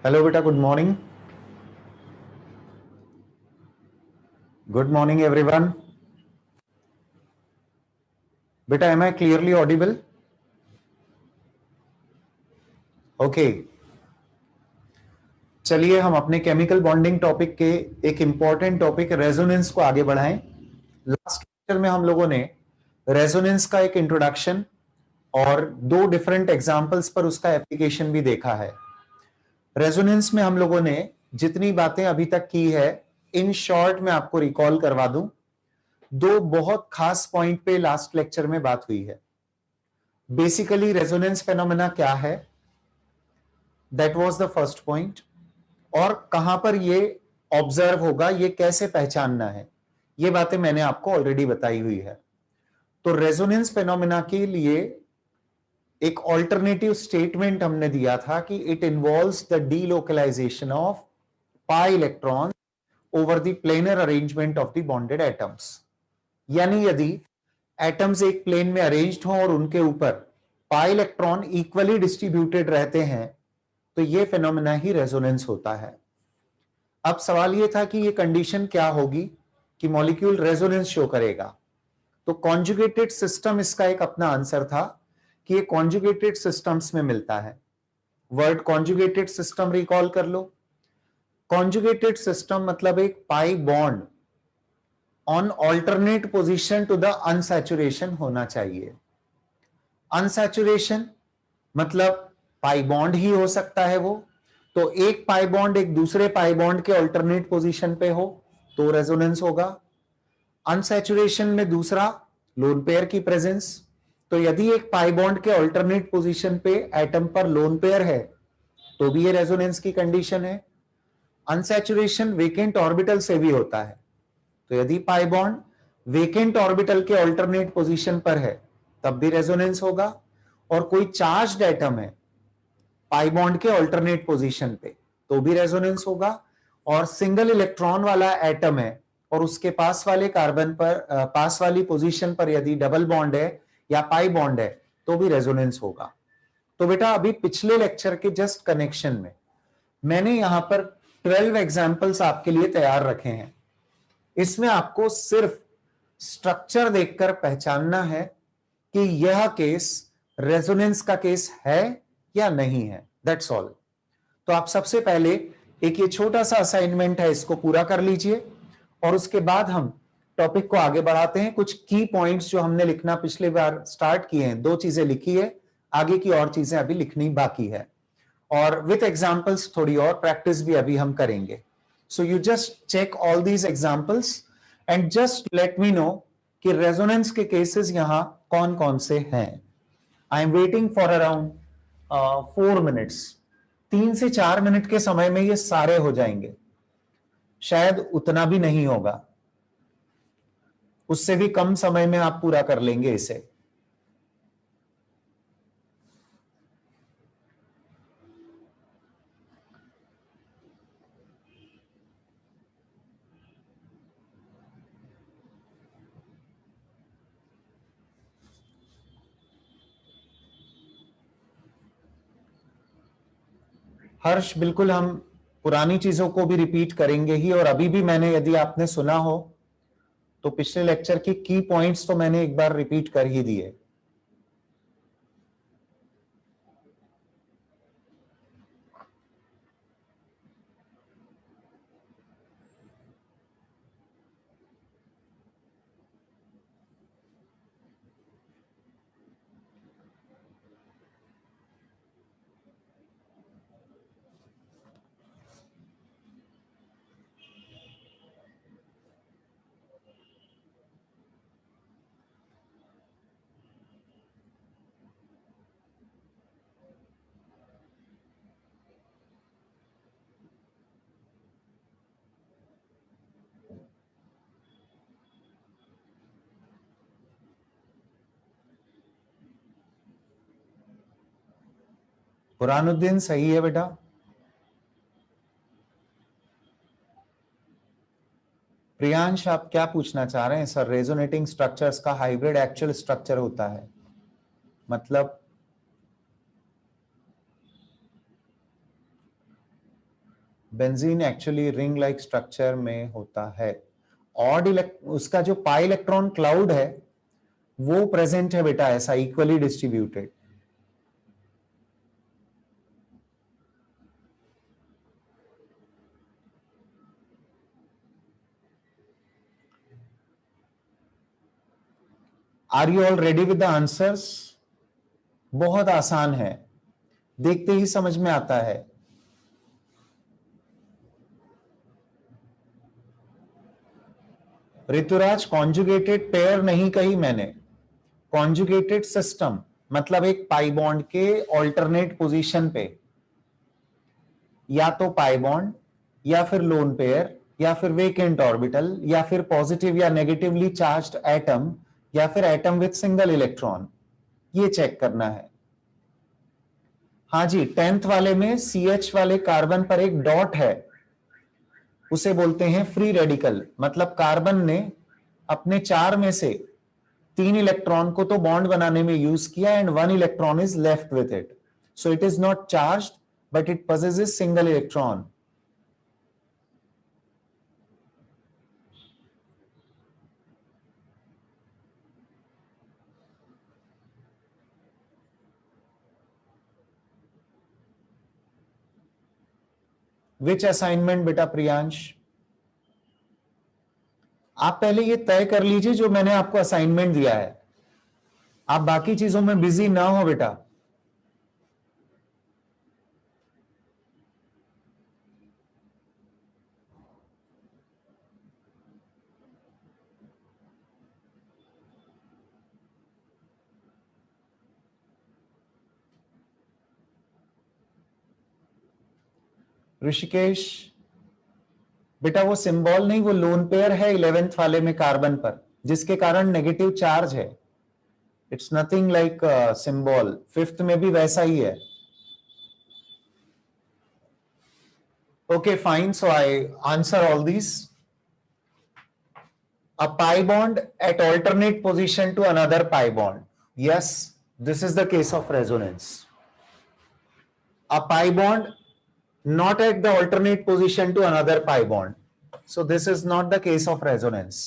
Hello बेटा, good morning. Good morning everyone. बेटा, am I clearly audible? Okay. चलिए हम अपने केमिकल बॉन्डिंग टॉपिक के एक इंपॉर्टेंट टॉपिक रेजोनेंस को आगे बढ़ाएं. लास्ट लेक्चर में हम लोगों ने रेजोनेंस का एक इंट्रोडक्शन और दो डिफरेंट एग्जांपल्स पर उसका एप्लीकेशन भी देखा है. रेजोनेंस में हम लोगों ने जितनी बातें अभी तक की है, इन शॉर्ट में आपको रिकॉल करवा दूं. दो बहुत खास पॉइंट पे लास्ट लेक्चर में बात हुई है. बेसिकली रेजोनेंस फेनोमेना क्या है, that was the first point. और कहां पर ये ऑब्जर्व होगा, ये कैसे पहचानना है, ये बातें मैंने आपको ऑलरेडी बताई हुई है. तो रेजोनेंस फेनोमेना के लिए एक ऑल्टरनेटिव स्टेटमेंट हमने दिया था कि it involves the delocalisation of pi electron over the planar arrangement of the bonded atoms. यानी यदि एटम्स एक प्लेन में अरेंज्ड हों और उनके ऊपर पाई इलेक्ट्रॉन इक्वली डिस्ट्रीब्यूटेड रहते हैं, तो यह फेनोमेना ही रेजोनेंस होता है. अब सवाल यह था कि यह कंडीशन क्या होगी कि मॉलिक्यूल रेजोनेंस शो करेगा. तो कॉन्जुगेटेड सिस्टम इसका एक अपना आंसर था कि ये कॉन्जुगेटेड सिस्टम्स में मिलता है. वर्ड कॉन्जुगेटेड सिस्टम रिकॉल कर लो. कॉन्जुगेटेड सिस्टम मतलब एक pi bond on alternate position to the unsaturation होना चाहिए. अनसैचुरेशन मतलब पाई बॉन्ड ही हो सकता है वो. तो एक पाई बॉन्ड एक दूसरे पाई बॉन्ड के ऑल्टरनेट पोजीशन पे हो तो रेजोनेंस होगा. अनसैचुरेशन में दूसरा लोन पेयर की प्रेजेंस. तो यदि एक पाई बॉन्ड के ऑल्टरनेट पोजीशन पे एटम पर लोन पेयर है तो भी ये रेजोनेंस की कंडीशन है. अनसैचुरेशन वेकेंट ऑर्बिटल से भी होता है. तो यदि पाई बॉन्ड वेकेंट ऑर्बिटल के ऑल्टरनेट पोजीशन पर है तब भी रेजोनेंस होगा. और कोई चार्ज्ड एटम है पाई बॉन्ड के ऑल्टरनेट पोजीशन पे तो भी रेजोनेंस होगा. और सिंगल इलेक्ट्रॉन वाला एटम है और उसके पास वाले कार्बन पर पास वाली पोजीशन पर यदि डबल बॉन्ड है या पाई बॉन्ड है तो भी रेजोनेंस होगा. तो बेटा, अभी पिछले लेक्चर के जस्ट कनेक्शन में मैंने यहां पर 12 एग्जांपल्स आपके लिए तैयार रखे हैं. इसमें आपको सिर्फ स्ट्रक्चर देखकर पहचानना है कि यह केस रेजोनेंस का केस है या नहीं है. That's all. तो आप सबसे पहले एक ये छोटा सा असाइनमेंट है, इसको पूरा कर लीजिए और उसके बाद हम टॉपिक को आगे बढ़ाते हैं. कुछ की पॉइंट्स जो हमने लिखना पिछले बार स्टार्ट किए हैं, दो चीजें लिखी है, आगे की और चीजें अभी लिखनी बाकी है. और विथ एग्जांपल्स थोड़ी और प्रैक्टिस भी अभी हम करेंगे. So you just check all these examples and just let me know कि रेजोनेंस के केसेस यहां कौन कौन से हैं. I am waiting for around 4 minutes. 3 से 4 मिनट के समय में ये सारे हो जाएंगे, शायद उतना भी नहीं होगा, उससे भी कम समय में आप पूरा कर लेंगे इसे. हर्ष, बिल्कुल हम पुरानी चीजों को भी रिपीट करेंगे ही. और अभी भी मैंने, यदि आपने सुना हो तो पिछले लेक्चर की पॉइंट्स तो मैंने एक बार रिपीट कर ही दिए. बुरहानुद्दीन सही है बेटा. प्रियांश, आप क्या पूछना चाह रहे हैं? सर, रेजोनेटिंग स्ट्रक्चर्स का हाइब्रिड एक्चुअल स्ट्रक्चर होता है, मतलब benzene actually ring like structure में होता है। ऑड उसका जो पाई इलेक्ट्रॉन क्लाउड है वो प्रेजेंट है बेटा, ऐसा equally distributed. Are you all ready with the answers? बहुत आसान है, देखते ही समझ में आता है। ऋतुराज, कॉन्जुगेटेड पेयर नहीं कही मैंने, कॉन्जुगेटेड सिस्टम मतलब एक पाई बॉन्ड के ऑल्टरनेट पोजीशन पे या तो पाई बॉन्ड या फिर लोन पेयर या फिर वेकेंट ऑर्बिटल या फिर पॉजिटिव या नेगेटिवली चार्ज्ड एटम या फिर एटम विथ सिंगल इलेक्ट्रॉन, ये चेक करना है। हाँ जी, 10th वाले में CH वाले कार्बन पर एक डॉट है, उसे बोलते हैं फ्री रेडिकल, मतलब कार्बन ने अपने 4 में से 3 इलेक्ट्रॉन को तो बॉन्ड बनाने में यूज किया and 1 electron is left with it, so it is not charged but it possesses single electron. Which assignment बेटा प्रियांश? आप पहले ये तय कर लीजिए जो मैंने आपको असाइनमेंट दिया है, आप बाकी चीजों में बिजी ना हो बेटा। ऋषिकेश बेटा वो सिंबल नहीं, वो लोन पेयर है 11th वाले में कार्बन पर, जिसके कारण नेगेटिव चार्ज है। It's nothing like symbol. 5th में भी वैसा ही है। Okay, fine. So I answer all these. A pi bond at alternate position to another pi bond. Yes, this is the case of resonance. A pi bond not at the alternate position to another pi bond. So this is not the case of resonance.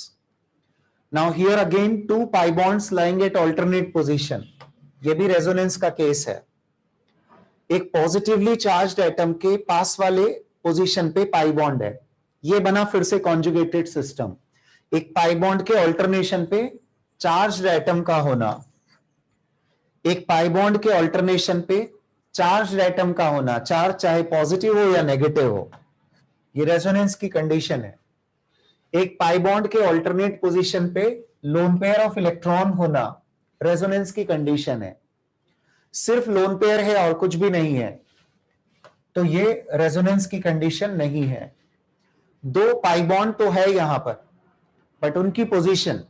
Now here again 2 pi bonds lying at alternate position. ये भी resonance का case है। एक positively charged atom के पास वाले position पे pi bond है, ये बना फिर से कॉन्जुगेटेड सिस्टम। एक पाई बॉन्ड के ऑल्टरनेशन पे चार्ज्ड एटम का होना, एक पाई बॉन्ड के ऑल्टरनेशन पे चार्ज्ड एटम का होना, चार्ज चाहे पॉजिटिव हो या नेगेटिव हो, ये रेजोनेंस की कंडीशन है। एक पाई बॉन्ड के ऑल्टरनेट पोजीशन पे लोन पेयर ऑफ इलेक्ट्रॉन होना रेजोनेंस की कंडीशन है। सिर्फ लोन पेयर है और कुछ भी नहीं है तो ये रेजोनेंस की कंडीशन नहीं है। 2 पाई बॉन्ड तो है यहां पर बट उनकी पोजीशन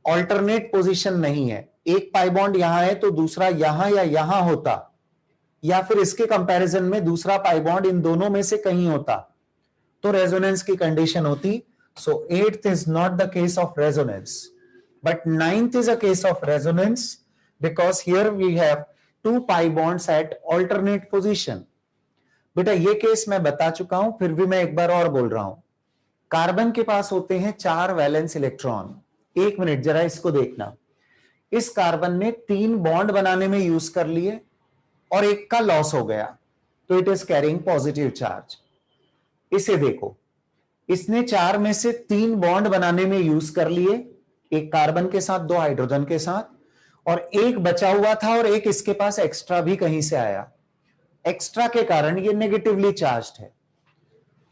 ऑल्टरनेट पोजीशन नहीं है। एक पाई बॉन्ड यहां है तो दूसरा यहां या यहां होता, या फिर इसके कंपैरिजन में दूसरा पाई बॉन्ड इन दोनों में से कहीं होता तो रेजोनेंस की कंडीशन होती। So 8th is not the case of resonance but 9th is a case of resonance because here we have 2 pi bonds at alternate position. बेटा ये केस मैं बता चुका हूं, फिर भी मैं एक बार और बोल रहा हूं। कार्बन के पास होते हैं 4 वैलेंस इलेक्ट्रॉन। 1 मिनट जरा इसको देखना। इस कार्बन ने 3 बॉन्ड बनाने में यूज कर लिए और एक का लॉस हो गया तो it is carrying positive charge. इसे देखो, इसने 4 में से 3 बॉन्ड बनाने में यूज कर लिए, एक कार्बन के साथ 2 हाइड्रोजन के साथ, और एक बचा हुआ था और एक इसके पास एक्स्ट्रा भी कहीं से आया। एक्स्ट्रा के कारण ये नेगेटिवली चार्ज्ड है।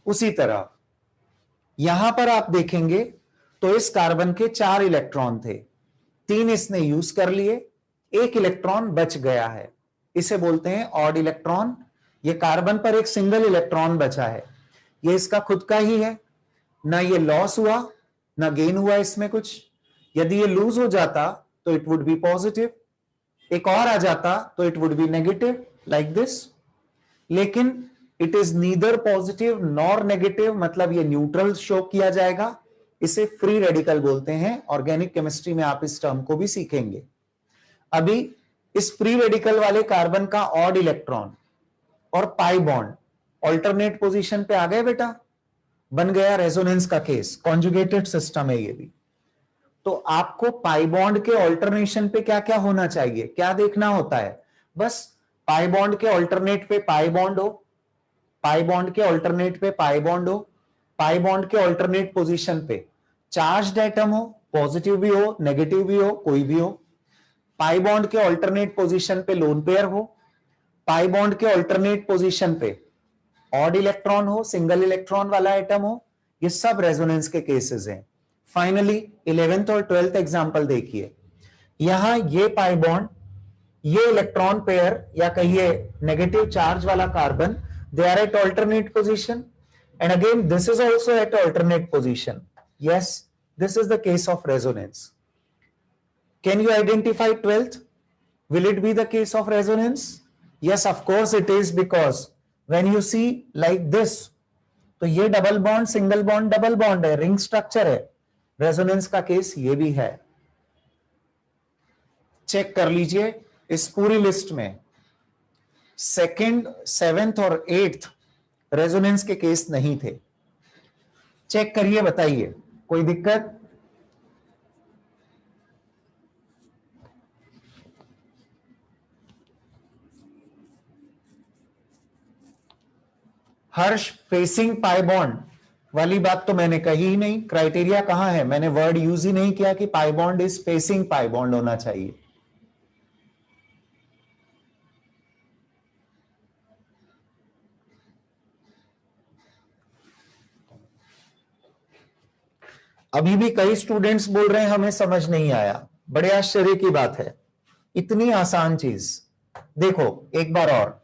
उसी तरह यहां पर आप देखेंगे तो इस कार्बन के 4 इलेक्ट्रॉन थे, 3 इसने यूज कर लिए, एक इलेक्ट्रॉन बच गया है, इसे बोलते हैं ऑड इलेक्ट्रॉन। ये कार्बन पर एक सिंगल इलेक्ट्रॉन बचा है, ये इसका खुद का ही है, ना ये लॉस हुआ ना गेन हुआ इसमें कुछ। यदि ये लूज हो जाता तो इट वुड बी पॉजिटिव, एक और आ जाता तो it would be negative like this. लेकिन it is neither positive nor negative, मतलब ये न्यूट्रल शो किया जाएगा। इसे फ्री रेडिकल बोलते हैं। ऑर्गेनिक केमिस्ट्री में आप इस टर्म को भी सीखेंगे। अभी इस फ्री रेडिकल वाले कार्बन का ऑड इलेक्ट्रॉन और पाई बॉन्ड ऑल्टरनेट पोजीशन पे आ गए बेटा, बन गया रेजोनेंस का केस, कॉन्जुगेटेड सिस्टम है ये भी। तो आपको पाई बॉन्ड के ऑल्टरनेशन पे क्या क्या होना चाहिए, क्या देखना होता है, बस पाई बॉन्ड के ऑल्टरनेट पे पाई बॉन्ड हो, पाई बॉन्ड के ऑल्टरनेट पे पाई बॉन्ड हो, पाई बॉन्ड के ऑल्टरनेट पोजीशन पे चार्ज्ड एटम हो, पॉजिटिव भी हो नेगेटिव भी हो कोई भी हो, पाई बॉन्ड के ऑल्टरनेट पोजीशन पे लोन पेयर हो, पाई बॉन्ड के ऑल्टरनेट पोजीशन पे ऑड इलेक्ट्रॉन हो, सिंगल इलेक्ट्रॉन वाला एटम हो, ये सब रेजोनेंस के केसेस हैं। फाइनली 11th और 12th एग्जांपल देखिए, यहां ये पाई बॉन्ड, ये इलेक्ट्रॉन पेयर या कहिए नेगेटिव चार्ज वाला carbon, they are at alternate position and again this is also at alternate position. Yes, this is the case of resonance. Can you identify 12th? Will it be the case of resonance? Yes, of course it is, because when you see like this, तो ये double bond single bond double bond है, ring structure है, resonance का case ये भी है। Check कर लीजिए इस पूरी लिस्ट में 2nd, 7th और 8th रेजोनेंस के केस नहीं थे। चेक करिए, बताइए कोई दिक्कत? हर्ष, फेसिंग पाई बॉन्ड वाली बात तो मैंने कही ही नहीं, क्राइटेरिया कहां है, मैंने वर्ड यूज ही नहीं किया कि pi bond is facing pi bond होना चाहिए। अभी भी कई स्टूडेंट्स बोल रहे हैं हमें समझ नहीं आया, बड़े आश्चर्य की बात है, इतनी आसान चीज। देखो एक बार और,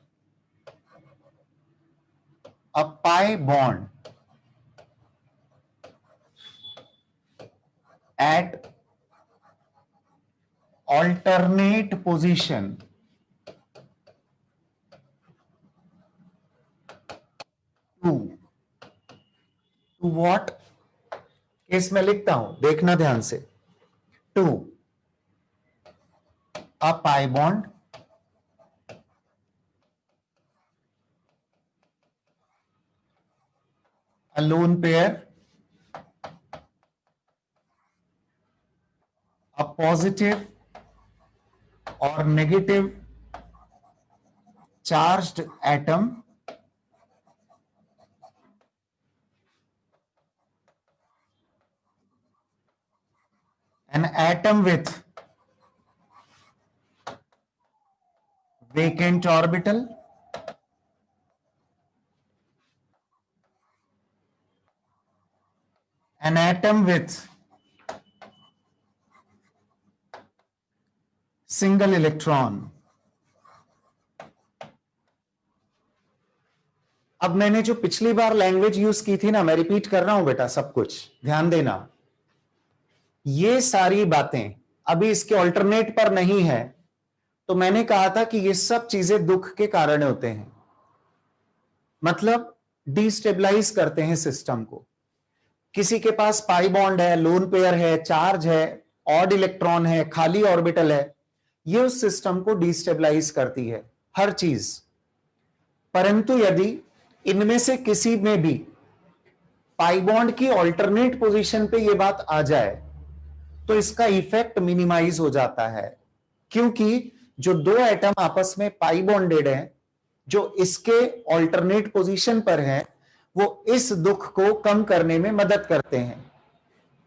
a pi bond at alternate position to what? Case में लिखता हूं, देखना ध्यान से, to a pi bond a lone pair, a positive or negative charged atom an atom with vacant orbital an atom with single electron। अब मैंने जो पिछली बार लैंग्वेज यूज की थी ना, मैं रिपीट कर रहा हूं बेटा, सब कुछ ध्यान देना। ये सारी बातें अभी इसके ऑल्टरनेट पर नहीं है, तो मैंने कहा था कि ये सब चीजें दुख के कारण होते हैं, मतलब डिस्टेबलाइज करते हैं सिस्टम को। किसी के पास पाई बॉन्ड है, लोन पेयर है, चार्ज है, ऑड इलेक्ट्रॉन है, खाली ऑर्बिटल है, ये उस सिस्टम को डिस्टेबलाइज करती है हर चीज। परंतु यदि इनमें से किसी में भी पाई बॉन्ड की ऑल्टरनेट पोजीशन पे ये बात आ जाए तो इसका इफेक्ट मिनिमाइज हो जाता है, क्योंकि जो दो एटम आपस में पाई बॉन्डेड हैं, जो इसके ऑल्टरनेट पोजीशन पर हैं, वो इस दुख को कम करने में मदद करते हैं।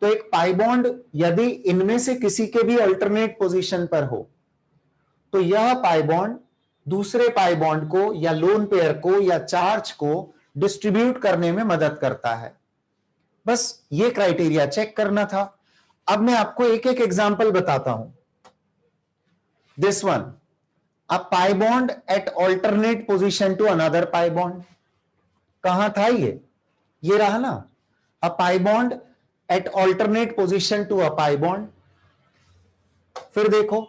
तो एक पाई बॉन्ड यदि इनमें से किसी के भी ऑल्टरनेट पोजीशन पर हो तो यह पाई बॉन्ड दूसरे पाई बॉन्ड को या लोन पेयर को या चार्ज को डिस्ट्रीब्यूट करने में मदद करता है। बस ये क्राइटेरिया चेक करना था। अब मैं आपको एक एक एग्जांपल बताता हूं। This one, a pi bond at alternate position to another pi bond. कहां था ये रहा ना, a pi bond at alternate position to a pi bond. फिर देखो,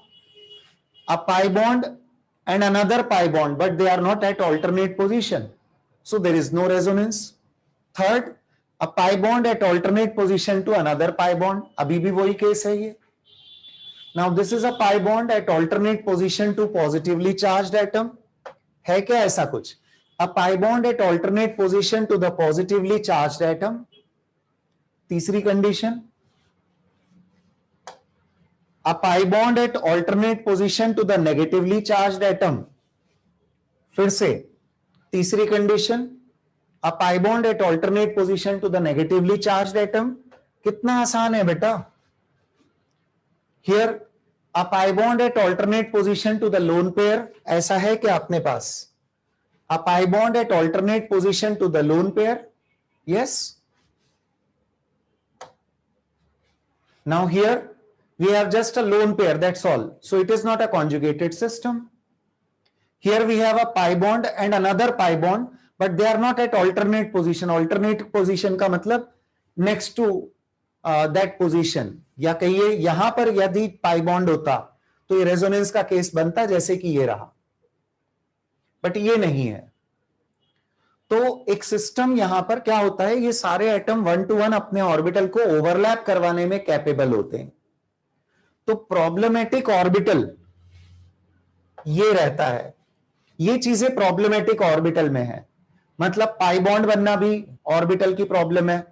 a pi bond and another pi bond, but they are not at alternate position, so there is no resonance. Third, a pi bond at alternate position to another pi bond, abhi bhi wahi case hai ye। Now this is a pi bond at alternate position to positively charged atom, है क्या ऐसा कुछ? A pi bond at alternate position to the positively charged atom. तीसरी condition, a pi bond at alternate position to the negatively charged atom. फिर से तीसरी condition, a pi bond at alternate position to the negatively charged atom. कितना आसान है बेटा. Here a pi bond at alternate position to the lone pair. ऐसा है क्या अपने पास? A pi bond at alternate position to the lone pair. Yes. Now here we have just a lone pair, that's all. So it is not a conjugated system. Here we have a pi bond and another pi bond, but they are not at alternate position. Alternate position का मतलब next to that position. या कहिए यहां पर यदि pi bond होता तो ये रेजोनेंस का केस बनता जैसे कि ये रहा, बट ये नहीं है. तो एक सिस्टम यहां पर क्या होता है, ये सारे एटम 1 to 1 अपने ऑर्बिटल को ओवरलैप करवाने में कैपेबल होते हैं. तो प्रॉब्लमेटिक ऑर्बिटल ये रहता है, ये चीजें प्रॉब्लमेटिक ऑर्बिटल में है. मतलब पाई बॉन्ड बनना भी ऑर्बिटल की प्रॉब्लम है,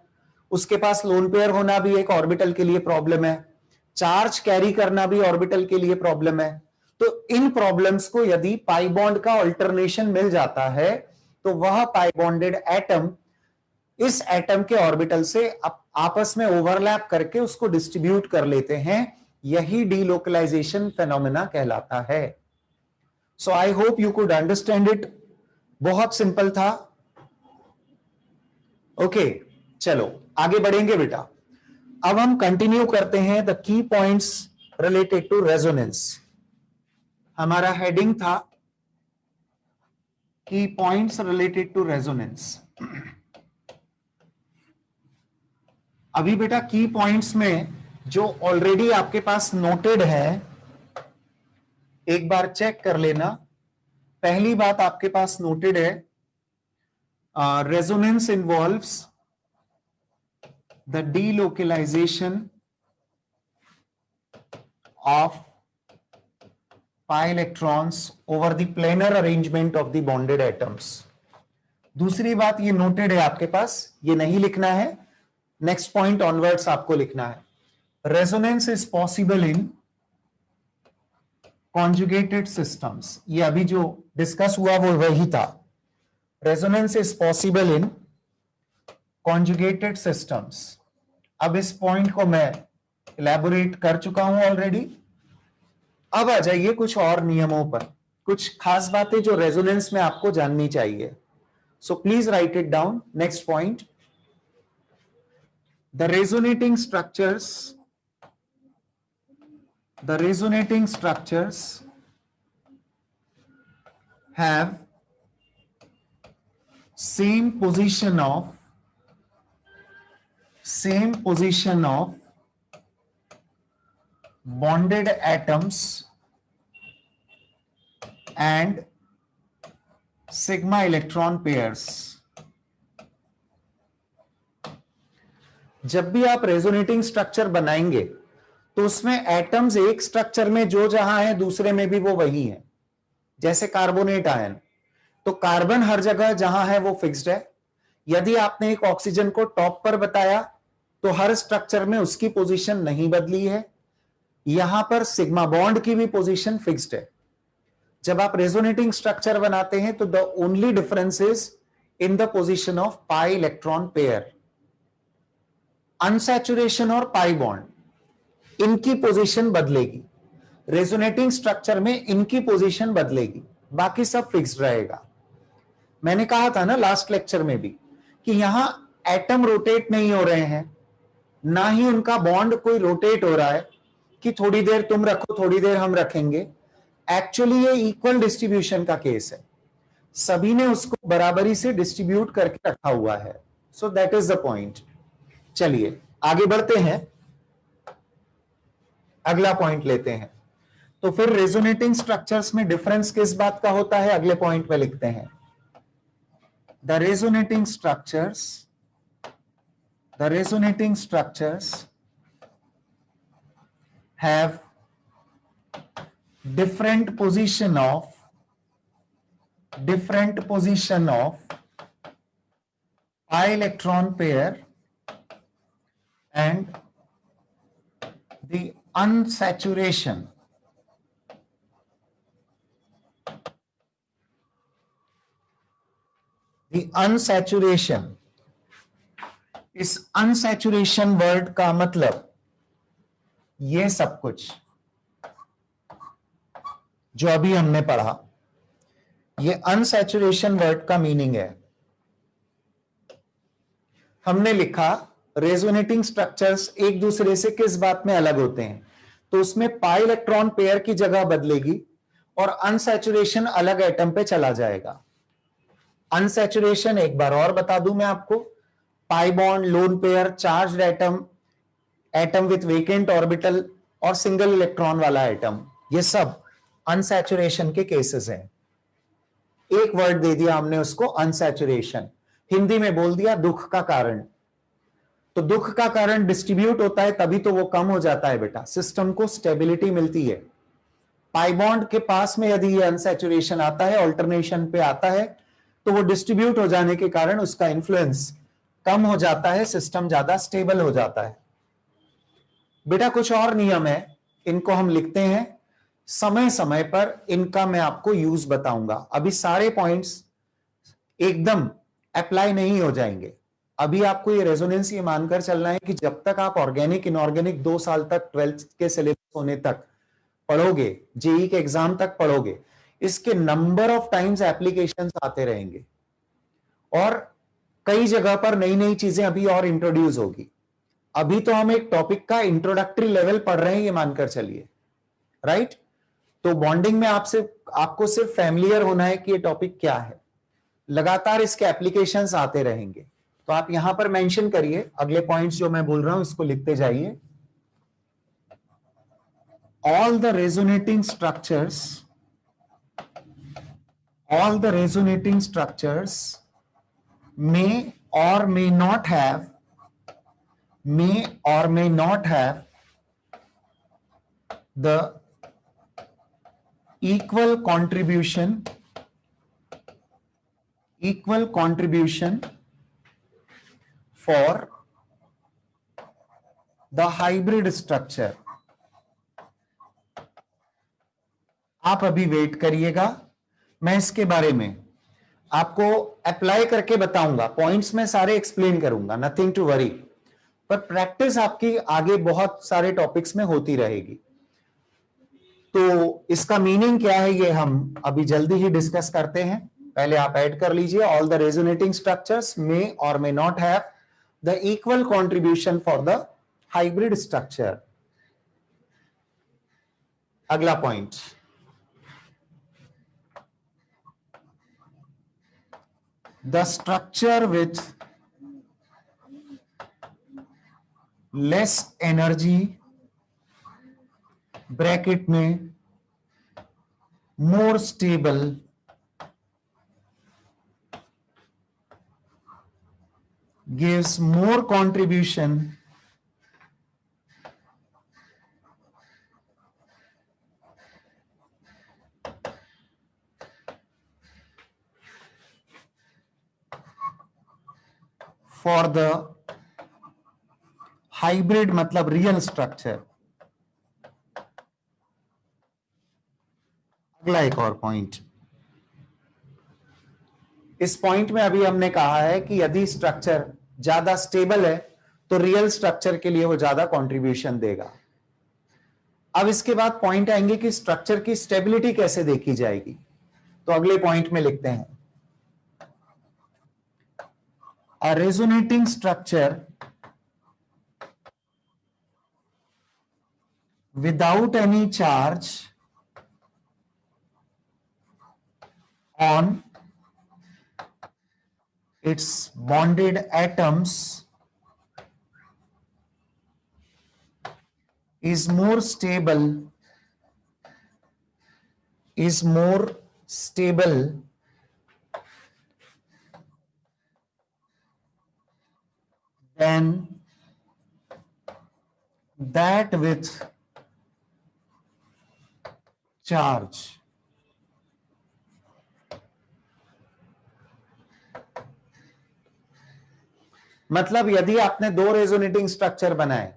उसके पास लोन पेयर होना भी एक ऑर्बिटल के लिए प्रॉब्लम है, चार्ज कैरी करना भी ऑर्बिटल के लिए प्रॉब्लम है. तो इन प्रॉब्लम्स को यदि पाई बॉन्ड का अल्टरनेशन मिल जाता है तो वह पाई बॉन्डेड एटम इस एटम के ऑर्बिटल से आपस में ओवरलैप करके उसको डिस्ट्रीब्यूट कर लेते हैं. यही डीलोकलाइजेशन फेनोमेना कहलाता है. So I hope you could understand it. बहुत सिंपल था. ओके, चलो आगे बढ़ेंगे बेटा. अब हम कंटिन्यू करते हैं the key points related to resonance. हमारा हेडिंग था key points related to resonance. अभी बेटा की पॉइंट्स में जो ऑलरेडी आपके पास नोटेड है एक बार चेक कर लेना. पहली बात आपके पास नोटेड है, resonance involves the delocalisation of pi electrons over the planar arrangement of the bonded atoms. दूसरी बात ये नोटेड है आपके पास, ये नहीं लिखना है, नेक्स्ट पॉइंट ऑनवर्ड्स आपको लिखना है. Resonance is possible in conjugated systems. ये अभी जो डिस्कस हुआ वो वही था. Resonance is possible in conjugated systems. अब इस पॉइंट को मैं इलैबोरेट कर चुका हूं ऑलरेडी. अब आ जाइए कुछ और नियमों पर, कुछ खास बातें जो रेजोनेंस में आपको जाननी चाहिए. So please right it down. Next point, the resonating structures have same position of bonded atoms and sigma electron pairs. जब भी आप रेजोनेटिंग स्ट्रक्चर बनाएंगे तो उसमें एटम्स एक स्ट्रक्चर में जो जहां है दूसरे में भी वो वही है. जैसे कार्बोनेट आयन, तो कार्बन हर जगह जहां है वो फिक्स्ड है. यदि आपने एक ऑक्सीजन को टॉप पर बताया तो हर स्ट्रक्चर में उसकी पोजीशन नहीं बदली है. यहां पर सिग्मा बॉन्ड की भी पोजीशन फिक्स्ड है. जब आप रेजोनेटिंग स्ट्रक्चर बनाते हैं तो the only difference is in the position of pi electron pair. Unsaturation और पाई बॉन्ड इनकी पोजीशन बदलेगी, रेजोनेटिंग स्ट्रक्चर में इनकी पोजीशन बदलेगी, बाकी सब फिक्स्ड रहेगा. मैंने कहा था ना लास्ट लेक्चर में भी कि यहां एटम रोटेट नहीं हो रहे हैं, ना ही उनका बॉन्ड कोई रोटेट हो रहा है कि थोड़ी देर तुम रखो थोड़ी देर हम रखेंगे. एक्चुअली ये इक्वल डिस्ट्रीब्यूशन का केस है, सभी ने उसको बराबरी से डिस्ट्रीब्यूट करके रखा हुआ है. So that is the point. चलिए आगे बढ़ते हैं, अगला पॉइंट लेते हैं. तो फिर रेजोनेटिंग स्ट्रक्चर्स में डिफरेंस किस बात का होता है अगले पॉइंट में लिखते हैं. The resonating structures have different position of different position of pi electron pair and the unsaturation इस अनसैचुरेशन वर्ड का मतलब ये सब कुछ जो अभी हमने पढ़ा, ये अनसैचुरेशन वर्ड का मीनिंग है। हमने लिखा रेजोनेटिंग स्ट्रक्चर्स एक दूसरे से किस बात में अलग होते हैं, तो उसमें पाई इलेक्ट्रॉन पेयर की जगह बदलेगी और अनसैचुरेशन अलग एटम पे चला जाएगा। अनसैचुरेशन एक बार और बता दूं मैं आपको, pi bond, lone pair, charged atom, atom with vacant orbital और सिंगल इलेक्ट्रॉन वाला एटम, ये सब अनसैचुरेशन के केसेस हैं। एक वर्ड दे दिया हमने उसको अनसैचुरेशन, हिंदी में बोल दिया दुख का कारण। तो दुख का कारण डिस्ट्रीब्यूट होता है तभी तो वो कम हो जाता है बेटा, सिस्टम को स्टेबिलिटी मिलती है। पाई बॉन्ड के पास में यदि ये अनसैचुरेशन आता है, ऑल्टरनेशन पे आता है, तो वो डिस्ट्रीब्यूट हो जाने के कारण उसका इन्फ्लुएंस कम हो जाता है, सिस्टम ज्यादा स्टेबल हो जाता है। बेटा कुछ और नियम है, इनको हम लिखते हैं, समय समय पर इनका मैं आपको यूज बताऊंगा। अभी सारे पॉइंट्स एकदम अप्लाई नहीं हो जाएंगे। अभी आपको ये रेजोनेंस ये मानकर चलना है कि जब तक आप ऑर्गेनिक इनऑर्गेनिक 2 साल तक 12th के सिलेबस होने तक पढ़ोगे, जेई के एग्जाम तक पढ़ोगे, इसके नंबर ऑफ टाइम्स एप्लीकेशंस आते रहेंगे और कई जगह पर नई नई चीजें अभी और इंट्रोड्यूस होगी। अभी तो हम एक टॉपिक का इंट्रोडक्टरी लेवल पढ़ रहे हैं, ये मानकर चलिए, राइट। तो बॉन्डिंग में आपको सिर्फ फैमिलियर होना है कि ये टॉपिक क्या है, लगातार इसके एप्लीकेशंस आते रहेंगे। तो आप यहां पर मेंशन करिए, अगले पॉइंट्स जो मैं बोल रहा हूं इसको लिखते जाइए। all the resonating structures may or may not have the equal contribution for the hybrid structure। आप अभी वेट करिएगा, मैं इसके बारे में आपको अप्लाई करके बताऊंगा, पॉइंट्स में सारे एक्सप्लेन करूंगा, नथिंग टू वरी। पर प्रैक्टिस आपकी आगे बहुत सारे टॉपिक्स में होती रहेगी। तो इसका मीनिंग क्या है ये हम अभी जल्दी ही डिस्कस करते हैं। पहले आप ऐड कर लीजिए, all the resonating structures may और may not have the equal contribution for the hybrid structure. अगला point, the structure with less energy bracket में more stable gives more contribution for the hybrid मतलब real structure. अगला एक और point, इस point में अभी हमने कहा है कि यदि स्ट्रक्चर ज्यादा स्टेबल है तो रियल स्ट्रक्चर के लिए वो ज्यादा कंट्रीब्यूशन देगा। अब इसके बाद पॉइंट आएंगे कि स्ट्रक्चर की स्टेबिलिटी कैसे देखी जाएगी, तो अगले पॉइंट में लिखते हैं, a resonating structure without any charge on its bonded atoms is more stable than that with charge। मतलब यदि आपने दो रेजोनेटिंग स्ट्रक्चर बनाए,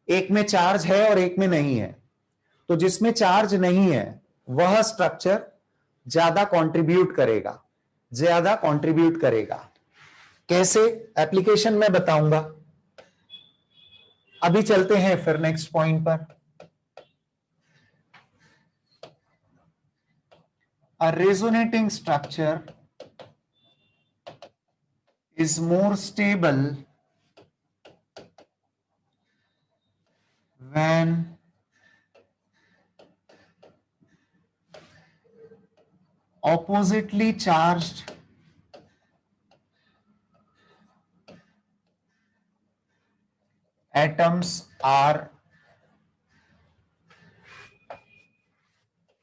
एक में चार्ज है और एक में नहीं है, तो जिसमें चार्ज नहीं है वह स्ट्रक्चर ज्यादा कंट्रीब्यूट करेगा, ज्यादा कंट्रीब्यूट करेगा। कैसे? एप्लीकेशन में बताऊंगा। अभी चलते हैं फिर नेक्स्ट पॉइंट पर। A resonating structure is more stable when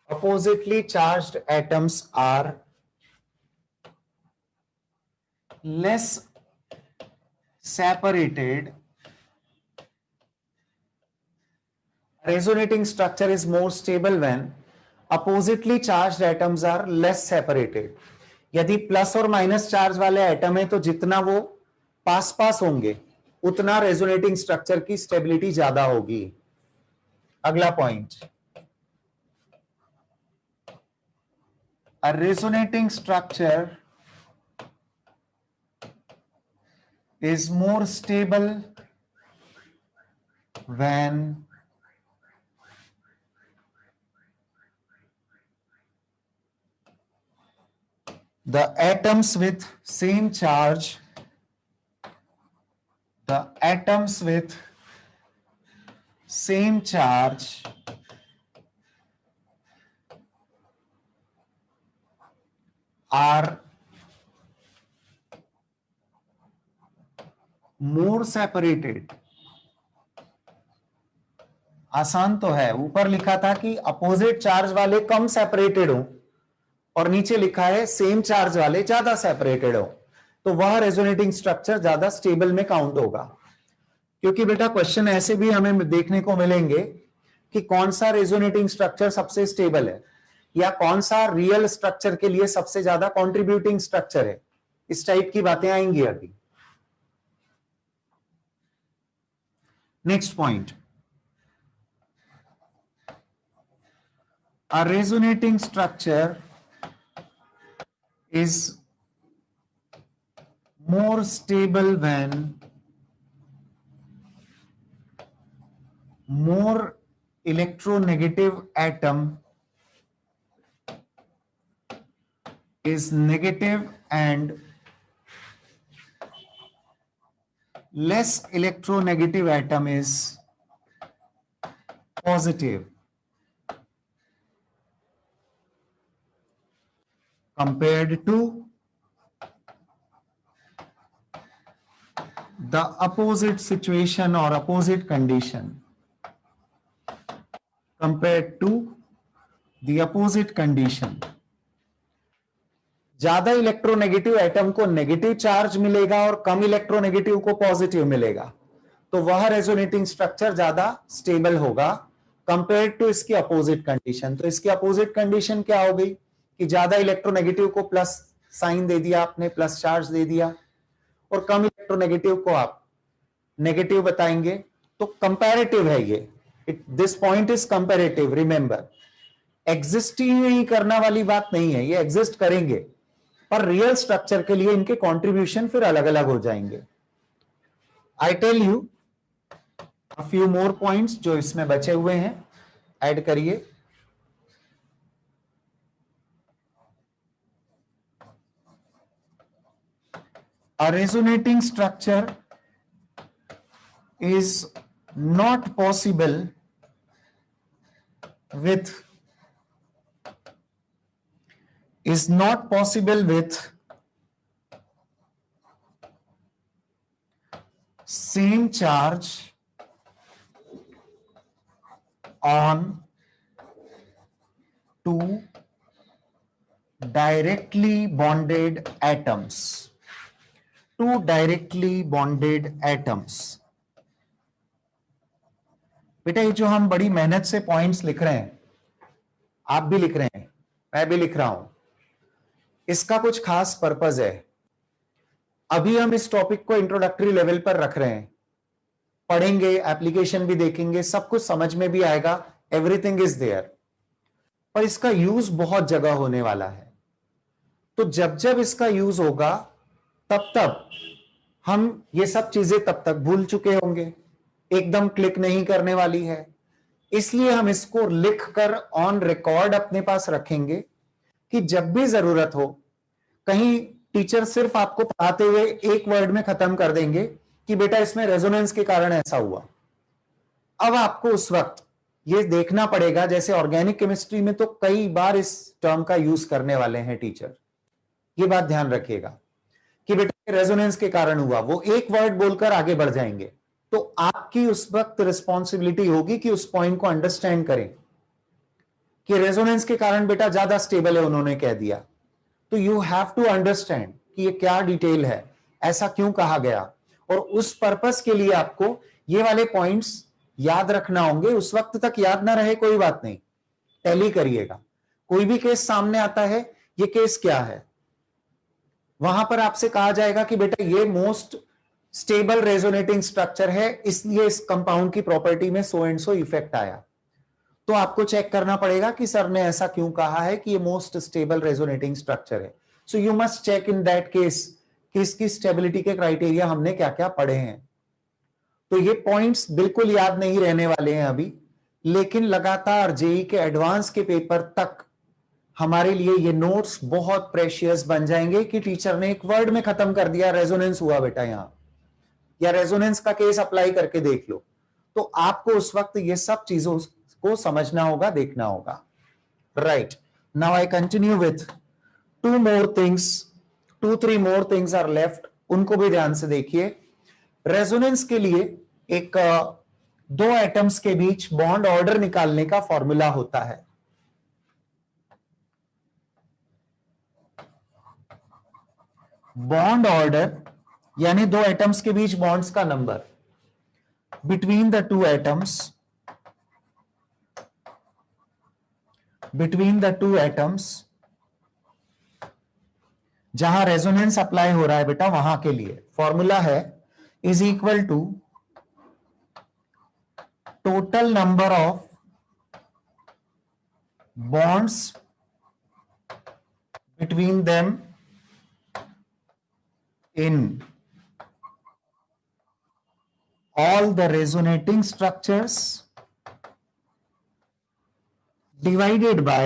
oppositely charged atoms are less separated. Resonating structure is more stable when oppositely charged atoms are less separated. यदि प्लस और माइनस चार्ज वाले एटम है तो जितना वो पास पास होंगे उतना रेजोनेटिंग स्ट्रक्चर की स्टेबिलिटी ज्यादा होगी। अगला point, a resonating structure is more stable when the atoms with same charge are more separated. आसान तो है, ऊपर लिखा था कि अपोजिट चार्ज वाले कम सेपरेटेड हो और नीचे लिखा है सेम चार्ज वाले ज्यादा सेपरेटेड हो, तो वह रेजोनेटिंग स्ट्रक्चर ज्यादा स्टेबल में काउंट होगा। क्योंकि बेटा क्वेश्चन ऐसे भी हमें देखने को मिलेंगे कि कौन सा रेजोनेटिंग स्ट्रक्चर सबसे स्टेबल है या कौन सा रियल स्ट्रक्चर के लिए सबसे ज्यादा कॉन्ट्रीब्यूटिंग स्ट्रक्चर है, इस टाइप की बातें आएंगी अभी। Next point, a resonating structure is more stable when more electronegative atom is negative and less electronegative atom is positive compared to the opposite situation or opposite condition. Compared to the opposite condition. ज्यादा electronegative atom को negative charge मिलेगा और कम electronegative को positive मिलेगा, तो वह resonating structure ज्यादा stable होगा कंपेयर टू इसकी अपोजिट कंडीशन। तो इसकी अपोजिट कंडीशन क्या हो गई कि ज्यादा इलेक्ट्रोनेगेटिव को प्लस साइन दे दिया आपने, प्लस चार्ज दे दिया, और कम इलेक्ट्रोनेगेटिव को आप नेगेटिव बताएंगे, तो कंपैरेटिव है ये। This point is comparative, remember. Exist ही नहीं करना वाली बात नहीं है, ये एग्जिस्ट करेंगे पर रियल स्ट्रक्चर के लिए इनके कंट्रीब्यूशन फिर अलग अलग हो जाएंगे। I tell you a few more points जो इसमें बचे हुए हैं, ऐड करिए। A resonating structure is not possible with same charge on two directly bonded atoms. Two directly bonded atoms. बेटा ये जो हम बड़ी मेहनत से पॉइंट्स लिख रहे हैं, आप भी लिख रहे हैं, मैं भी लिख रहा हूं, इसका कुछ खास पर्पस है। अभी हम इस टॉपिक को इंट्रोडक्टरी लेवल पर रख रहे हैं, पढ़ेंगे, एप्लीकेशन भी देखेंगे, सब कुछ समझ में भी आएगा, एवरीथिंग इज देयर, पर इसका यूज बहुत जगह होने वाला है। तो जब जब इसका यूज होगा तब तब हम ये सब चीजें तब तक भूल चुके होंगे, एकदम क्लिक नहीं करने वाली है। इसलिए हम इसको लिखकर ऑन रिकॉर्ड अपने पास रखेंगे कि जब भी जरूरत हो, कहीं टीचर सिर्फ आपको पढ़ाते हुए एक वर्ड में खत्म कर देंगे कि बेटा इसमें रेजोनेंस के कारण ऐसा हुआ। अब आपको उस वक्त ये देखना पड़ेगा, जैसे ऑर्गेनिक केमिस्ट्री में तो कई बार इस टर्म का यूज करने वाले हैं टीचर, ये बात ध्यान रखिएगा कि बेटा रेजोनेंस के कारण हुआ, वो एक वर्ड बोलकर आगे बढ़ जाएंगे। तो आपकी उस वक्त रिस्पॉन्सिबिलिटी होगी कि उस पॉइंट को अंडरस्टैंड करें कि रेजोनेंस के कारण बेटा ज्यादा स्टेबल है, उन्होंने कह दिया, तो यू हैव टू अंडरस्टैंड कि ये क्या डिटेल है, ऐसा क्यों कहा गया, और उस पर्पस के लिए आपको ये वाले पॉइंट्स याद रखना होंगे। उस वक्त तक याद ना रहे कोई बात नहीं, टैली करिएगा। कोई भी केस सामने आता है, ये केस क्या है, वहां पर आपसे कहा जाएगा कि बेटा ये मोस्ट स्टेबल रेजोनेटिंग स्ट्रक्चर है, इसलिए इस कंपाउंड की प्रॉपर्टी में सो एंड सो इफेक्ट आया। तो आपको चेक करना पड़ेगा कि सर ने ऐसा क्यों कहा है कि ये मोस्ट स्टेबल रेजोनेटिंग स्ट्रक्चर है। So you must check in that case कि इसकी स्टेबिलिटी के क्राइटेरिया हमने क्या क्या पढ़े हैं। तो ये पॉइंट्स बिल्कुल याद नहीं रहने वाले हैं अभी, लेकिन लगातार जेई के एडवांस के पेपर तक हमारे लिए ये नोट्स बहुत प्रेशियस बन जाएंगे कि टीचर ने एक वर्ड में खत्म कर दिया, रेजोनेंस हुआ बेटा यहां, या रेजोनेंस का केस अप्लाई करके देख लो। तो आपको उस वक्त ये सब चीजों को समझना होगा, देखना होगा। Right, now I continue with two three more things are left, उनको भी ध्यान से देखिए। रेजोनेंस के लिए एक दो एटम्स के बीच बॉन्ड ऑर्डर निकालने का फॉर्मूला होता है। बॉन्ड ऑर्डर यानी दो एटम्स के बीच बॉन्ड्स का number between the two atoms जहां रेजोनेंस अप्लाई हो रहा है बेटा, वहां के लिए फॉर्मूला है is equal to total number of bonds between them in all the resonating structures divided by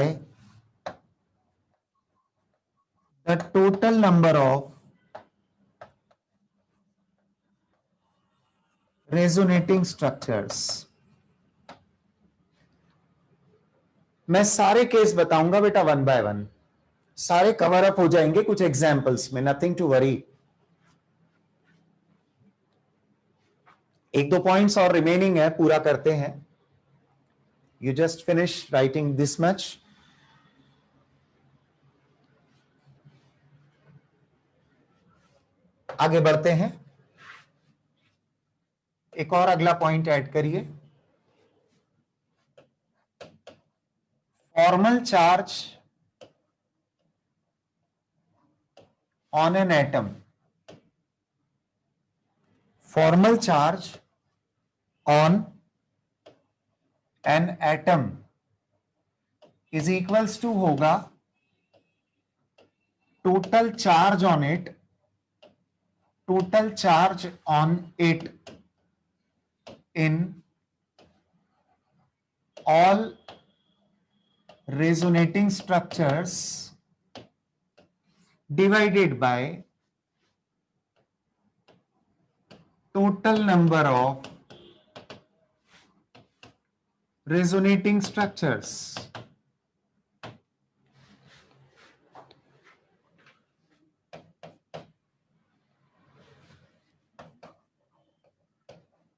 the total number of resonating structures। मैं सारे केस बताऊंगा बेटा वन बाय वन, सारे कवर अप हो जाएंगे कुछ एग्जाम्पल्स में, नथिंग टू वरी। एक दो पॉइंट्स और रिमेनिंग है, पूरा करते हैं। You just finish writing this much. आगे बढ़ते हैं, एक और अगला पॉइंट ऐड करिए। Formal charge on an atom, formal charge on an atom is equals to होगा total charge on it in all resonating structures divided by total number of resonating structures।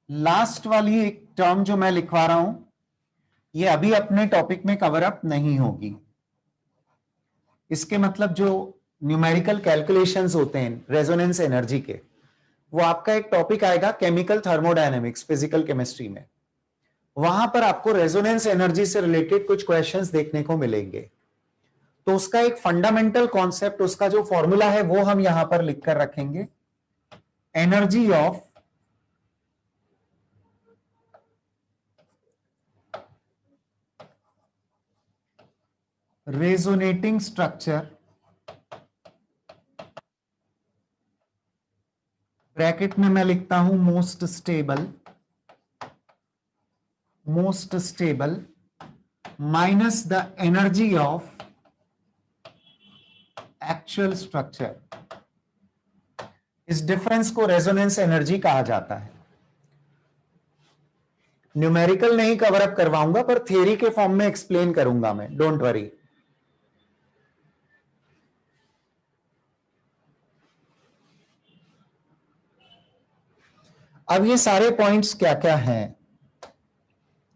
Last वाली एक term जो मैं लिखवा रहा हूं, ये अभी अपने टॉपिक में कवर अप नहीं होगी। इसके मतलब जो न्यूमेरिकल कैलकुलेशंस होते हैं रेजोनेंस एनर्जी के, वो आपका एक टॉपिक आएगा केमिकल थर्मोडायनेमिक्स फिजिकल केमिस्ट्री में, वहां पर आपको रेजोनेंस एनर्जी से रिलेटेड कुछ क्वेश्चंस देखने को मिलेंगे। तो उसका एक फंडामेंटल कॉन्सेप्ट, उसका जो फॉर्मूला है वो हम यहां पर लिखकर रखेंगे, energy of resonating structure, bracket में मैं लिखता हूं most stable minus the energy of actual structure. इस डिफरेंस को रेजोनेंस एनर्जी कहा जाता है। न्यूमेरिकल नहीं कवर अप करवाऊंगा, पर थ्योरी के फॉर्म में एक्सप्लेन करूंगा मैं, डोंट वरी। अब ये सारे पॉइंट्स क्या क्या हैं?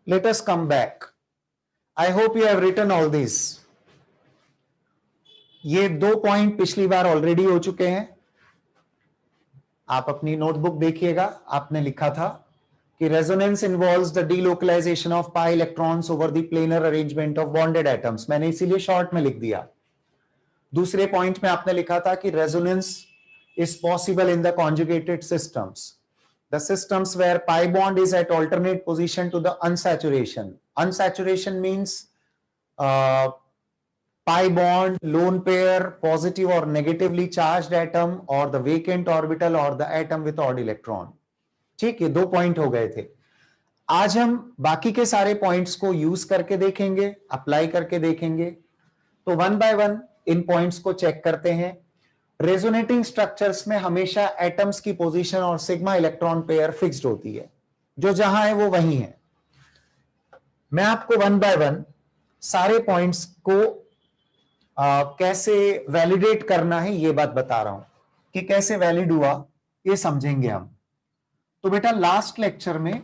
Let us come back. I hope you have written all this. ये 2 पॉइंट पिछली बार ऑलरेडी हो चुके हैं। आप अपनी नोटबुक देखिएगा, आपने लिखा था कि resonance involves the delocalisation of pi electrons over the planar arrangement of bonded atoms. मैंने इसीलिए शॉर्ट में लिख दिया। दूसरे पॉइंट में आपने लिखा था कि resonance is possible in the conjugated systems, the systems where pi bond is at alternate position to the unsaturation. Unsaturation means pi bond, lone pair, positive or negatively charged atom, or the vacant orbital, or the atom with odd electron. ठीक है, 2 point हो गए थे। आज हम बाकी के सारे पॉइंट्स को यूज करके देखेंगे, अप्लाई करके देखेंगे। तो 1 बाय 1 इन पॉइंट्स को चेक करते हैं। रेजोनेटिंग स्ट्रक्चर्स में हमेशा एटम्स की पोजीशन और सिग्मा इलेक्ट्रॉन पेयर फिक्स्ड होती है, जो जहां है वो वहीं है। मैं आपको 1 बाय 1 सारे पॉइंट्स को कैसे वैलिडेट करना है ये बात बता रहा हूं, कि कैसे वैलिड हुआ ये समझेंगे हम। तो बेटा लास्ट लेक्चर में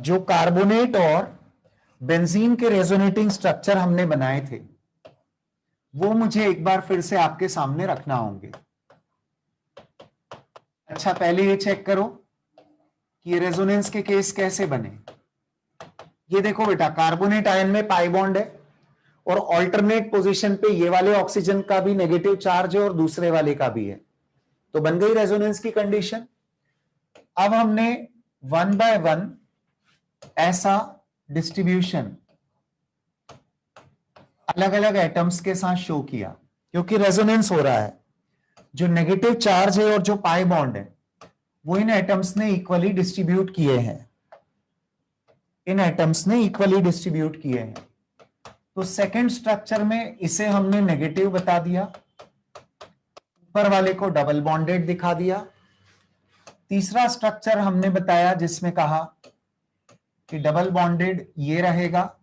जो कार्बोनेट और बेंजीन के रेजोनेटिंग स्ट्रक्चर हमने बनाए थे, वो मुझे एक बार फिर से आपके सामने रखना होंगे। अच्छा, पहले ये चेक करो कि ये रेजोनेंस के केस कैसे बने। ये देखो बेटा, कार्बोनेट आयन में पाई बॉन्ड है और ऑल्टरनेट पोजीशन पे ये वाले ऑक्सीजन का भी नेगेटिव चार्ज है और दूसरे वाले का भी है, तो बन गई रेजोनेंस की कंडीशन। अब हमने 1 बाय 1 ऐसा डिस्ट्रीब्यूशन अलग अलग एटम्स के साथ शो किया, क्योंकि रेजोनेंस हो रहा है। जो नेगेटिव चार्ज है और जो पाई बॉन्ड है वो इन एटम्स ने इक्वली डिस्ट्रीब्यूट किए हैं, तो सेकंड स्ट्रक्चर में इसे हमने नेगेटिव बता दिया, ऊपर वाले को डबल बॉन्डेड दिखा दिया। तीसरा स्ट्रक्चर हमने बताया जिसमें कहा कि डबल बॉन्डेड ये रहेगा,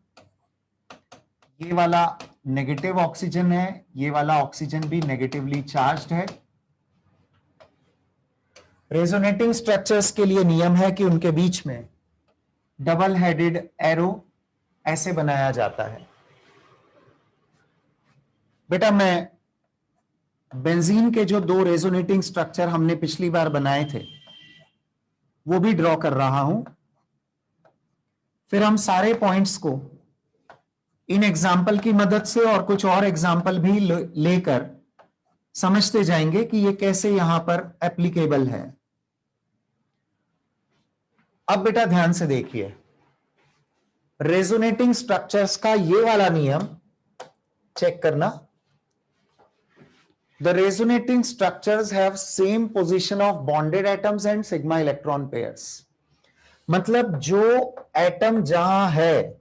ये वाला नेगेटिव ऑक्सीजन है, ये वाला ऑक्सीजन भी नेगेटिवली चार्ज्ड है। रेजोनेटिंग स्ट्रक्चर्स के लिए नियम है कि उनके बीच में डबल हेडेड एरो ऐसे बनाया जाता है। बेटा मैं बेंजीन के जो 2 रेजोनेटिंग स्ट्रक्चर हमने पिछली बार बनाए थे वो भी ड्रॉ कर रहा हूं, फिर हम सारे पॉइंट्स को इन एग्जाम्पल की मदद से और कुछ और एग्जाम्पल भी लेकर समझते जाएंगे कि ये कैसे यहां पर एप्लीकेबल है। अब बेटा ध्यान से देखिए, रेजोनेटिंग स्ट्रक्चर्स का ये वाला नियम चेक करना। The resonating structures have same position of bonded atoms and sigma electron pairs. मतलब जो एटम जहां है,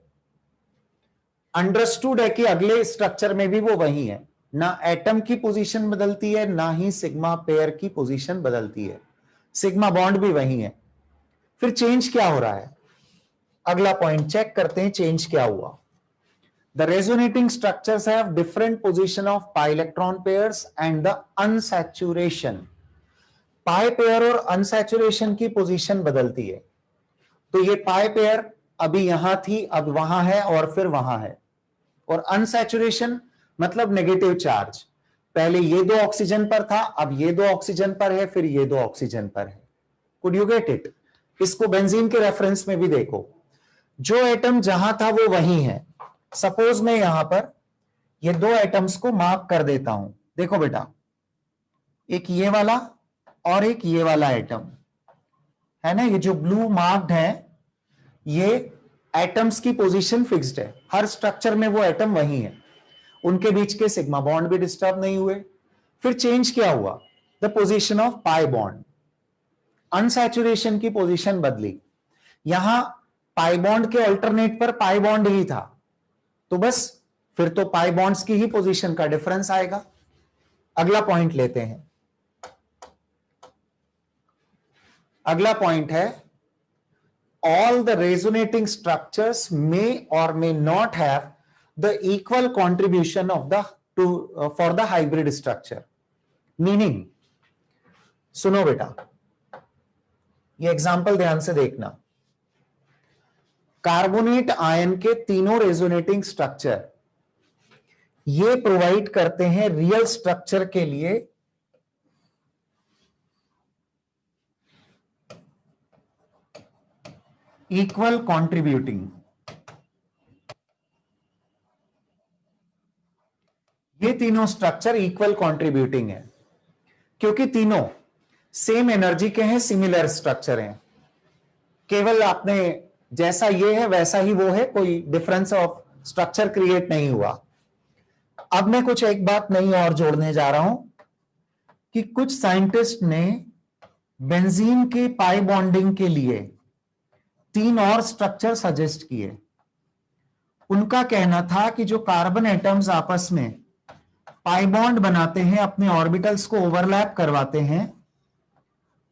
अंडरस्टूड है कि अगले स्ट्रक्चर में भी वो वही है, ना एटम की पोजीशन बदलती है ना ही सिग्मा पेयर की पोजीशन बदलती है, सिग्मा बॉन्ड भी वही है। फिर चेंज क्या हो रहा है? अगला पॉइंट चेक करते हैं, चेंज क्या हुआ। The resonating structures have different position of pi electron pairs and the unsaturation. Pi pair और अनसैचुरेशन की पोजीशन बदलती है, तो ये पाई पेयर अभी यहां थी, अब वहां है और फिर वहां है। और अनसैचुरेशन मतलब नेगेटिव चार्ज, पहले ये 2 ऑक्सीजन पर था, अब ये 2 ऑक्सीजन पर है, फिर ये 2 ऑक्सीजन पर है। Could you get it? इसको बेंजीन के रेफरेंस में भी देखो, जो एटम जहां था वो वही है। सपोज मैं यहां पर ये 2 एटम्स को मार्क कर देता हूं। देखो बेटा, एक ये वाला और एक ये वाला एटम है ना, ये जो ब्लू मार्क्ड है ये एटम्स की पोजीशन फिक्स्ड है, हर स्ट्रक्चर में वो एटम वही है, उनके बीच के सिग्मा बॉन्ड भी डिस्टर्ब नहीं हुए। फिर चेंज क्या हुआ, the position of pi bond, unsaturation की पोजीशन बदली, यहां पाई बॉन्ड के अल्टरनेट पर पाई बॉन्ड ही था, तो बस फिर तो पाई बॉन्ड्स की ही पोजीशन का डिफरेंस आएगा। अगला पॉइंट लेते हैं, अगला पॉइंट है all the resonating structures may or may not have the equal contribution of the for the hybrid structure, meaning सुनो बेटा, ये एग्जांपल ध्यान से देखना, कार्बोनेट आयन के तीनों रेजोनेटिंग स्ट्रक्चर ये प्रोवाइड करते हैं रियल स्ट्रक्चर के लिए इक्वल कंट्रीब्यूटिंग, ये तीनों स्ट्रक्चर इक्वल कंट्रीब्यूटिंग है क्योंकि तीनों सेम एनर्जी के हैं, सिमिलर स्ट्रक्चर हैं, केवल आपने जैसा ये है वैसा ही वो है, कोई डिफरेंस ऑफ स्ट्रक्चर क्रिएट नहीं हुआ। अब मैं कुछ एक बात नई और जोड़ने जा रहा हूं कि कुछ साइंटिस्ट ने बेंजीन के पाई बॉन्डिंग के लिए 3 और स्ट्रक्चर सजेस्ट किए। उनका कहना था कि जो कार्बन एटम्स आपस में पाई बॉन्ड बनाते हैं, अपने ऑर्बिटल्स को ओवरलैप करवाते हैं,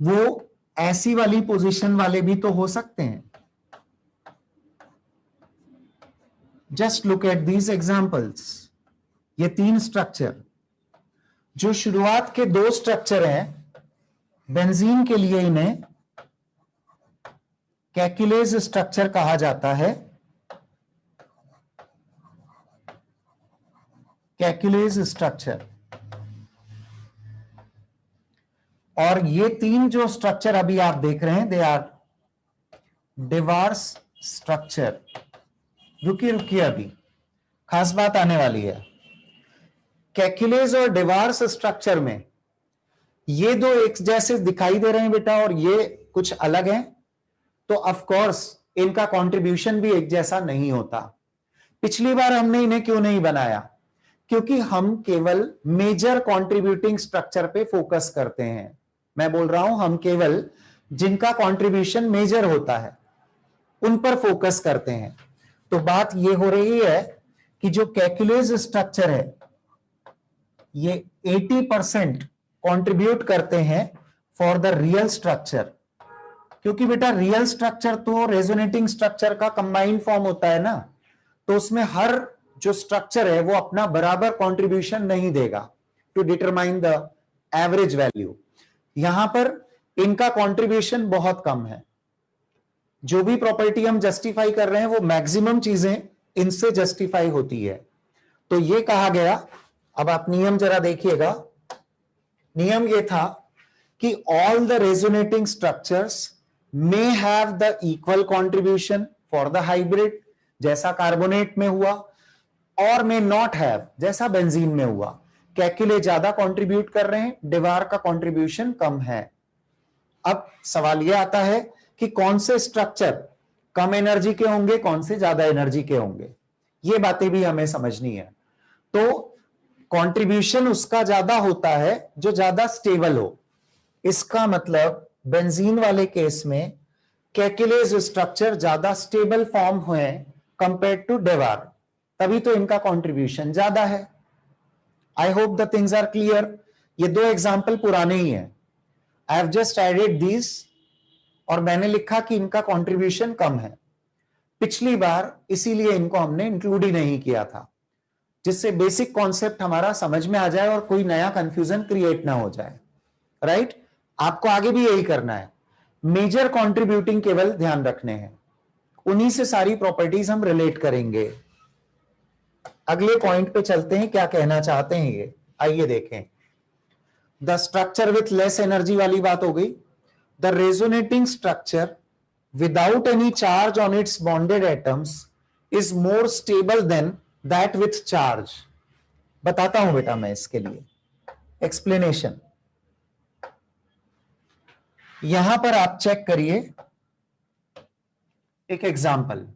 वो ऐसी वाली पोजीशन वाले भी तो हो सकते हैं। Just look at these examples, ये 3 स्ट्रक्चर, जो शुरुआत के 2 स्ट्रक्चर हैं बेंजीन के लिए, इन्हें कैक्युलेज स्ट्रक्चर कहा जाता है, कैक्युलेज स्ट्रक्चर। और ये 3 जो स्ट्रक्चर अभी आप देख रहे हैं, दे आर डिवार्स स्ट्रक्चर। रुकिए अभी खास बात आने वाली है। कैक्युलेज और डिवार्स स्ट्रक्चर में ये 2 एक जैसे दिखाई दे रहे हैं बेटा, और ये कुछ अलग हैं, तो ऑफ कोर्स इनका कंट्रीब्यूशन भी एक जैसा नहीं होता। पिछली बार हमने इन्हें क्यों नहीं बनाया, क्योंकि हम केवल मेजर कंट्रीब्यूटिंग स्ट्रक्चर पे फोकस करते हैं। मैं बोल रहा हूं हम केवल जिनका कंट्रीब्यूशन मेजर होता है उन पर फोकस करते हैं। तो बात ये हो रही है कि जो कैक्युलेज स्ट्रक्चर है ये 80% कंट्रीब्यूट करते हैं फॉर द रियल स्ट्रक्चर, क्योंकि बेटा रियल स्ट्रक्चर तो रेजोनेटिंग स्ट्रक्चर का कंबाइंड फॉर्म होता है ना, तो उसमें हर जो स्ट्रक्चर है वो अपना बराबर कंट्रीब्यूशन नहीं देगा to determine the average value. यहां पर इनका कंट्रीब्यूशन बहुत कम है, जो भी प्रॉपर्टी हम जस्टिफाई कर रहे हैं वो मैक्सिमम चीजें इनसे जस्टिफाई होती है। तो ये कहा गया, अब आप नियम जरा देखिएगा, नियम ये था कि all the resonating structures may have the equal contribution for the hybrid, जैसा कार्बोनेट में हुआ, और मे नॉट हैव, जैसा बेंजीन में हुआ। कैक्युले ज्यादा कंट्रीब्यूट कर रहे हैं, डिवार का कंट्रीब्यूशन कम है। अब सवाल यह आता है कि कौन से स्ट्रक्चर कम एनर्जी के होंगे, कौन से ज्यादा एनर्जी के होंगे, ये बातें भी हमें समझनी है। तो कंट्रीब्यूशन उसका ज्यादा होता है जो ज्यादा स्टेबल हो। इसका मतलब बेंजीन वाले केस में कैक्युलेज स्ट्रक्चर ज्यादा स्टेबल फॉर्म हुए कंपेयर टू डेवार, तभी तो इनका कंट्रीब्यूशन ज्यादा है। I hope the things are clear. ये 2 एग्जाम्पल पुराने ही हैं, I have just added these, और मैंने लिखा कि इनका कंट्रीब्यूशन कम है। पिछली बार इसीलिए इनको हमने इंक्लूड ही नहीं किया था, जिससे बेसिक कॉन्सेप्ट हमारा समझ में आ जाए और कोई नया कंफ्यूजन क्रिएट ना हो जाए। राइट? आपको आगे भी यही करना है, मेजर कंट्रीब्यूटिंग केवल ध्यान रखने हैं, उन्हीं से सारी प्रॉपर्टीज हम रिलेट करेंगे। अगले पॉइंट पे चलते हैं, क्या कहना चाहते हैं ये, आइए देखें। The structure with less energy वाली बात हो गई। The resonating structure without any charge on it's bonded atoms is more stable then that with charge. बताता हूं बेटा मैं इसके लिए एक्सप्लेनेशन। यहां पर आप चेक करिए एक example,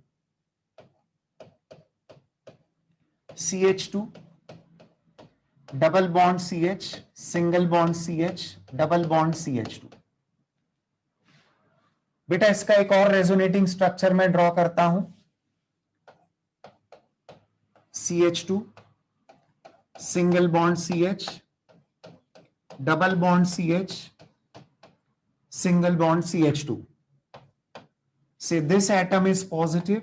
CH2 double bond CH, single bond CH, double bond CH2। बेटा इसका एक और रेजोनेटिंग स्ट्रक्चर मैं ड्रॉ करता हूं, CH2 single bond CH, double bond CH, single bond CH2. Say this atom is positive,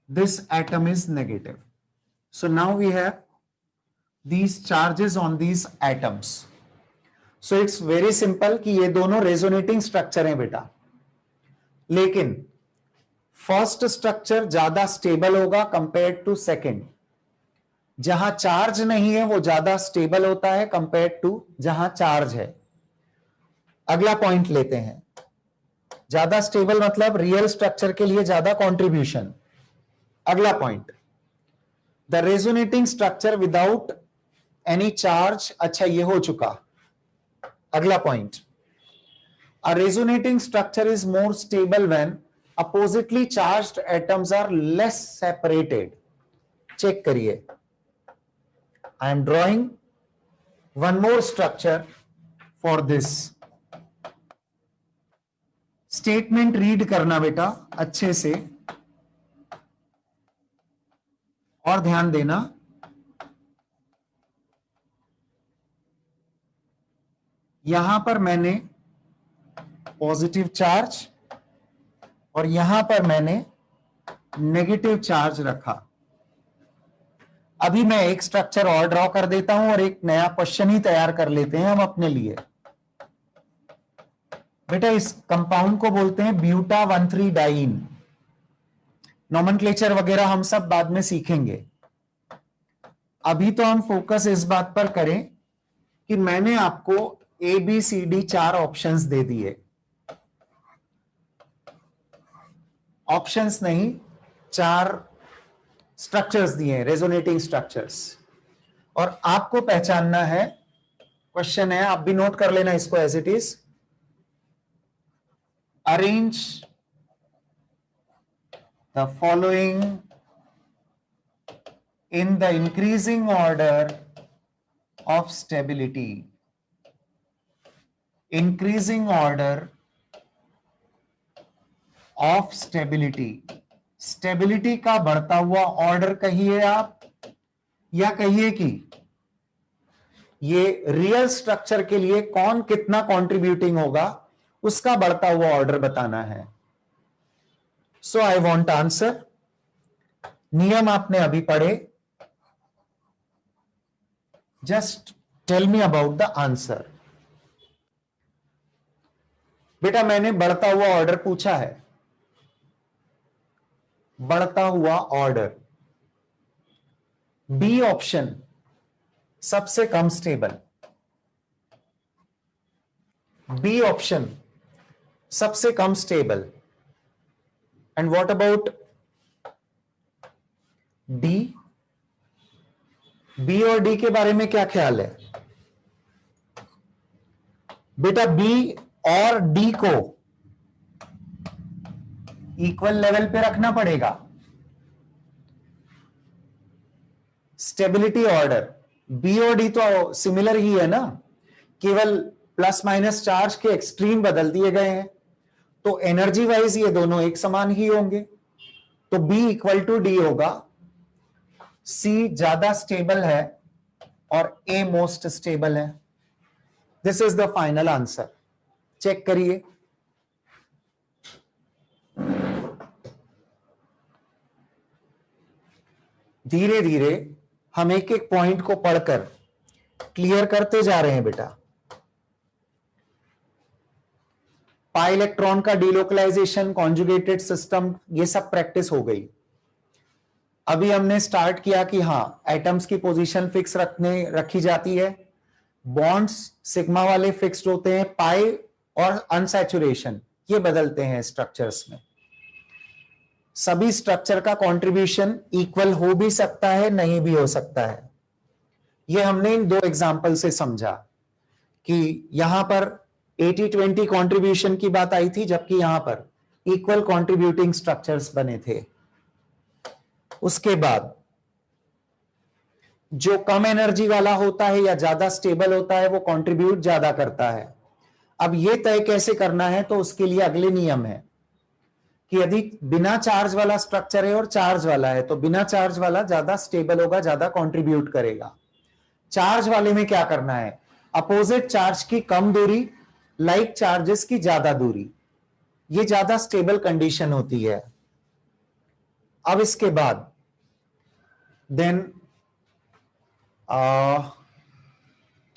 this atom is negative. So now we have these charges on these atoms. So it's very simple कि ये दोनों resonating structure हैं बेटा, लेकिन first structure ज्यादा stable होगा compared to second. जहां charge नहीं है वो ज्यादा स्टेबल होता है कंपेयर्ड टू जहां चार्ज है। अगला पॉइंट लेते हैं, ज्यादा स्टेबल मतलब रियल स्ट्रक्चर के लिए ज्यादा कंट्रीब्यूशन। अगला point, the resonating structure without any charge, अच्छा ये हो चुका। अगला point, a resonating structure is more stable when oppositely charged atoms are less separated. Check करिए, I am drawing one more structure for this. Statement read करना बेटा अच्छे से और ध्यान देना। यहां पर मैंने पॉजिटिव चार्ज और यहां पर मैंने नेगेटिव चार्ज रखा। अभी मैं एक स्ट्रक्चर और ड्रॉ कर देता हूं और एक नया क्वेश्चन ही तैयार कर लेते हैं हम अपने लिए। बेटा इस कंपाउंड को बोलते हैं ब्यूटा 1,3 डाइन। नॉमेनक्लेचर वगैरह हम सब बाद में सीखेंगे। अभी तो हम फोकस इस बात पर करें कि मैंने आपको ABCD 4 ऑप्शंस दे दिए। ऑप्शंस नहीं, 4 स्ट्रक्चर्स दिए, रेजोनेटिंग स्ट्रक्चर्स, और आपको पहचानना है। क्वेश्चन है, आप भी नोट कर लेना इसको as it is. Arrange the following in the increasing order of stability. Increasing order of stability. Stability का बढ़ता हुआ ऑर्डर कहिए आप, या कहिए कि ये रियल स्ट्रक्चर के लिए कौन कितना कंट्रीब्यूटिंग होगा, उसका बढ़ता हुआ ऑर्डर बताना है। So I want answer. नियम आपने अभी पढ़े, just tell me about the answer. बेटा मैंने बढ़ता हुआ ऑर्डर पूछा है, बढ़ता हुआ ऑर्डर। बी ऑप्शन सबसे कम स्टेबल, बी ऑप्शन सबसे कम stable. And what about D? B और डी के बारे में क्या ख्याल है? बेटा बी और डी को इक्वल लेवल पे रखना पड़ेगा। स्टेबिलिटी ऑर्डर बी और डी तो सिमिलर ही है ना, केवल प्लस माइनस चार्ज के एक्सट्रीम बदल दिए गए हैं, तो एनर्जी वाइज ये दोनों एक समान ही होंगे। तो बी इक्वल टू डी होगा। सी ज्यादा स्टेबल है और ए मोस्ट स्टेबल है। This is the final answer. Check करिए। धीरे धीरे हम एक एक पॉइंट को पढ़कर क्लियर करते जा रहे हैं बेटा। पाई इलेक्ट्रॉन का डीलोकलाइजेशन, कॉन्जुगेटेड सिस्टम, ये सब प्रैक्टिस हो गई। अभी हमने स्टार्ट किया कि हां एटम्स की पोजीशन फिक्स रखी जाती है, बॉन्ड्स सिग्मा वाले फिक्स्ड होते हैं, पाई और अनसैचुरेशन ये बदलते हैं स्ट्रक्चर्स में। सभी स्ट्रक्चर का कंट्रीब्यूशन इक्वल हो भी सकता है, नहीं भी हो सकता है। ये हमने इन 2 एग्जांपल से समझा कि यहां पर 80-20 कंट्रीब्यूशन की बात आई थी, जबकि यहां पर इक्वल कंट्रीब्यूटिंग स्ट्रक्चर्स बने थे। उसके बाद जो कम एनर्जी वाला होता है या ज्यादा स्टेबल होता है वो कंट्रीब्यूट ज्यादा करता है। अब ये तय कैसे करना है, तो उसके लिए अगले नियम है कि यदि बिना चार्ज वाला स्ट्रक्चर है और चार्ज वाला है, तो बिना चार्ज वाला ज्यादा स्टेबल होगा, ज्यादा कंट्रीब्यूट करेगा। चार्ज वाले में क्या करना है, अपोजिट चार्ज की कम दूरी, लाइक चार्जेस की ज्यादा दूरी, ये ज्यादा स्टेबल कंडीशन होती है। अब इसके बाद देन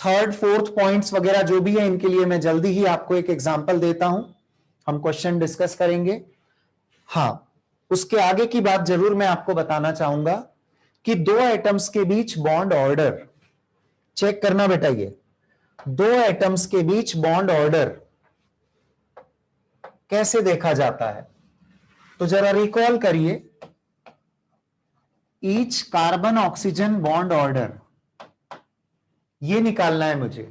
थर्ड फोर्थ पॉइंट्स वगैरह जो भी है, इनके लिए मैं जल्दी ही आपको एक एग्जांपल देता हूं, हम क्वेश्चन डिस्कस करेंगे। हां, उसके आगे की बात जरूर मैं आपको बताना चाहूंगा कि दो एटम्स के बीच बॉन्ड ऑर्डर चेक करना बेटा। ये दो एटम्स के बीच बॉन्ड ऑर्डर कैसे देखा जाता है, तो जरा रिकॉल करिए। Each carbon oxygen bond order, ये निकालना है मुझे।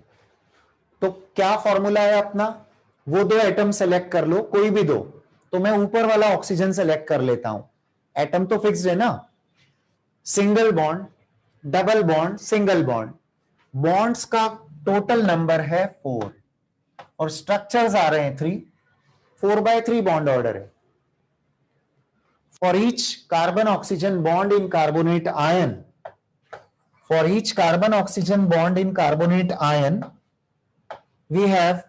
तो क्या फॉर्मूला है अपना, वो दो एटम सेलेक्ट कर लो, कोई भी दो। तो मैं ऊपर वाला ऑक्सीजन सेलेक्ट कर लेता हूं, एटम तो फिक्स्ड है ना। Single bond, double bond, single bond, bonds का टोटल नंबर है 4 और स्ट्रक्चर्स आ रहे हैं 3, 4/3 बॉन्ड ऑर्डर है। For each carbon oxygen bond in carbonate ion, for each carbon oxygen bond in carbonate ion we have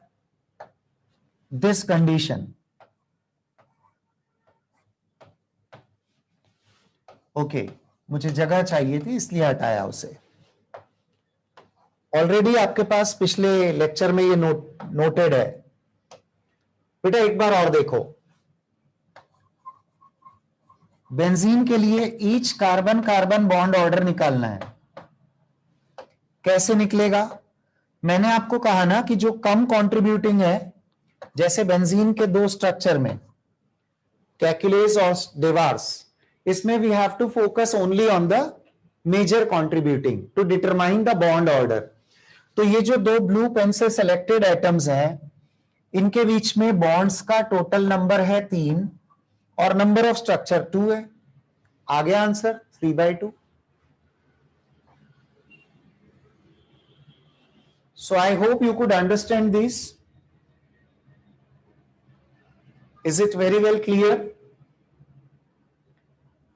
this condition. Okay, मुझे जगह चाहिए थी इसलिए हटाया उसे। ऑलरेडी आपके पास पिछले लेक्चर में ये नोटेड है। बेटा एक बार और देखो, बेंजीन के लिए each carbon carbon bond order निकालना है। कैसे निकलेगा, मैंने आपको कहा ना कि जो कम कंट्रीब्यूटिंग है, जैसे बेंजीन के दो स्ट्रक्चर में कैकुलेस और डेवार्स, इसमें we have to focus only on the major contributing to determine the bond order. तो ये जो दो ब्लू पेन से सिलेक्टेड एटम्स हैं, इनके बीच में बॉन्ड्स का टोटल नंबर है 3 और नंबर ऑफ स्ट्रक्चर 2 है। आ गया answer 3/2। So I hope you could understand this. Is it very well clear?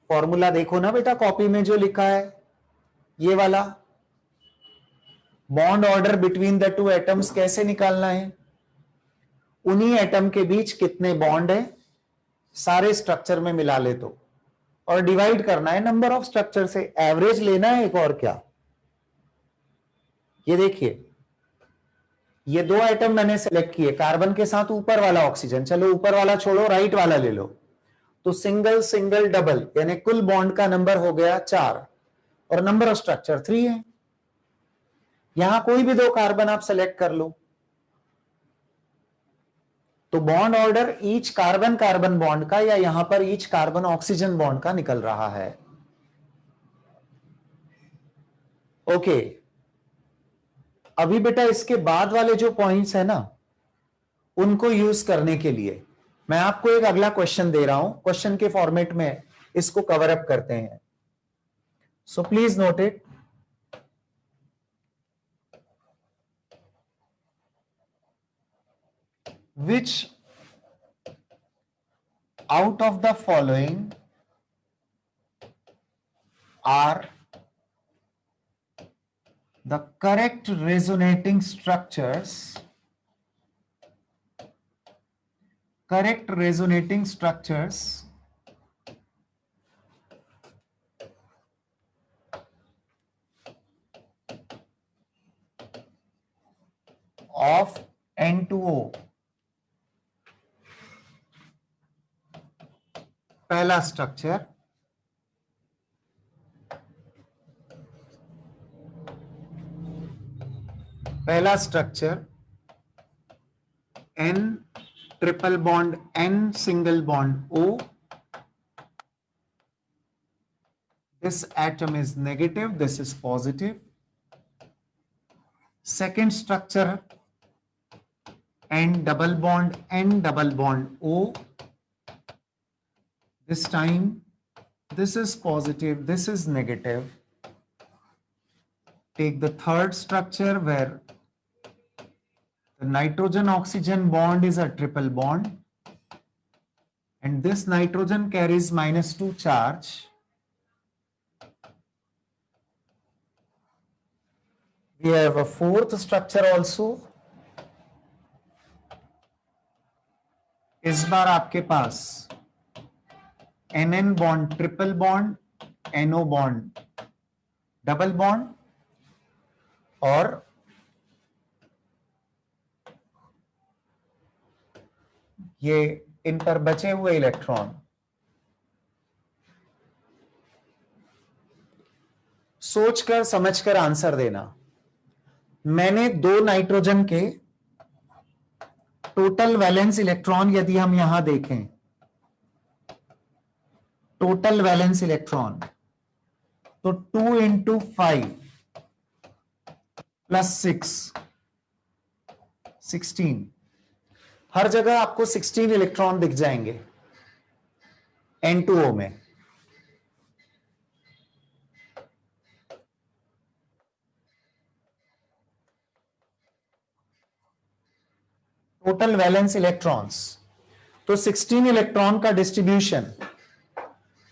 Formula देखो ना बेटा कॉपी में जो लिखा है, ये वाला bond order between the two atoms कैसे निकालना है। उन्हीं एटम के बीच कितने बॉन्ड है सारे स्ट्रक्चर में मिला ले तो, और डिवाइड करना है नंबर ऑफ स्ट्रक्चर से, एवरेज लेना है एक और क्या। ये देखिए, ये दो एटम मैंने सेलेक्ट किए, कार्बन के साथ ऊपर वाला ऑक्सीजन, चलो ऊपर वाला छोड़ो राइट वाला ले लो, तो सिंगल सिंगल डबल यानी कुल बॉन्ड का नंबर हो गया 4 और नंबर ऑफ स्ट्रक्चर 3 है। यहां कोई भी दो कार्बन आप सेलेक्ट कर लो, तो bond order each carbon carbon bond का या यहां पर ईच कार्बन ऑक्सीजन बॉन्ड का निकल रहा है। ओके, अभी बेटा इसके बाद वाले जो पॉइंट्स है ना, उनको यूज करने के लिए मैं आपको एक अगला क्वेश्चन दे रहा हूं, क्वेश्चन के फॉर्मेट में इसको कवर अप करते हैं। So please note it. Which out of the following are the correct resonating structures of N2O। पहला structure, N triple bond N single bond O, this atom is negative, this is positive। second structure N double bond O. This time this is positive, this is negative. Take the third structure where the nitrogen oxygen bond is a triple bond, and this nitrogen carries -2 charge. We have a fourth structure also. इस बार आपके पास NN bond triple bond, NO bond double bond, और ये इन पर बचे हुए electron. सोचकर समझकर answer देना। मैंने 2 नाइट्रोजन के टोटल वैलेंस इलेक्ट्रॉन यदि हम यहां देखें, टोटल वैलेंस इलेक्ट्रॉन तो 2 × 5 + 6 16, हर जगह आपको 16 इलेक्ट्रॉन दिख जाएंगे N2O में। टोटल वैलेंस इलेक्ट्रॉन्स तो 16 इलेक्ट्रॉन का डिस्ट्रीब्यूशन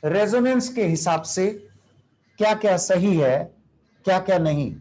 रेजोनेंस के हिसाब से क्या क्या सही है, क्या क्या नहीं।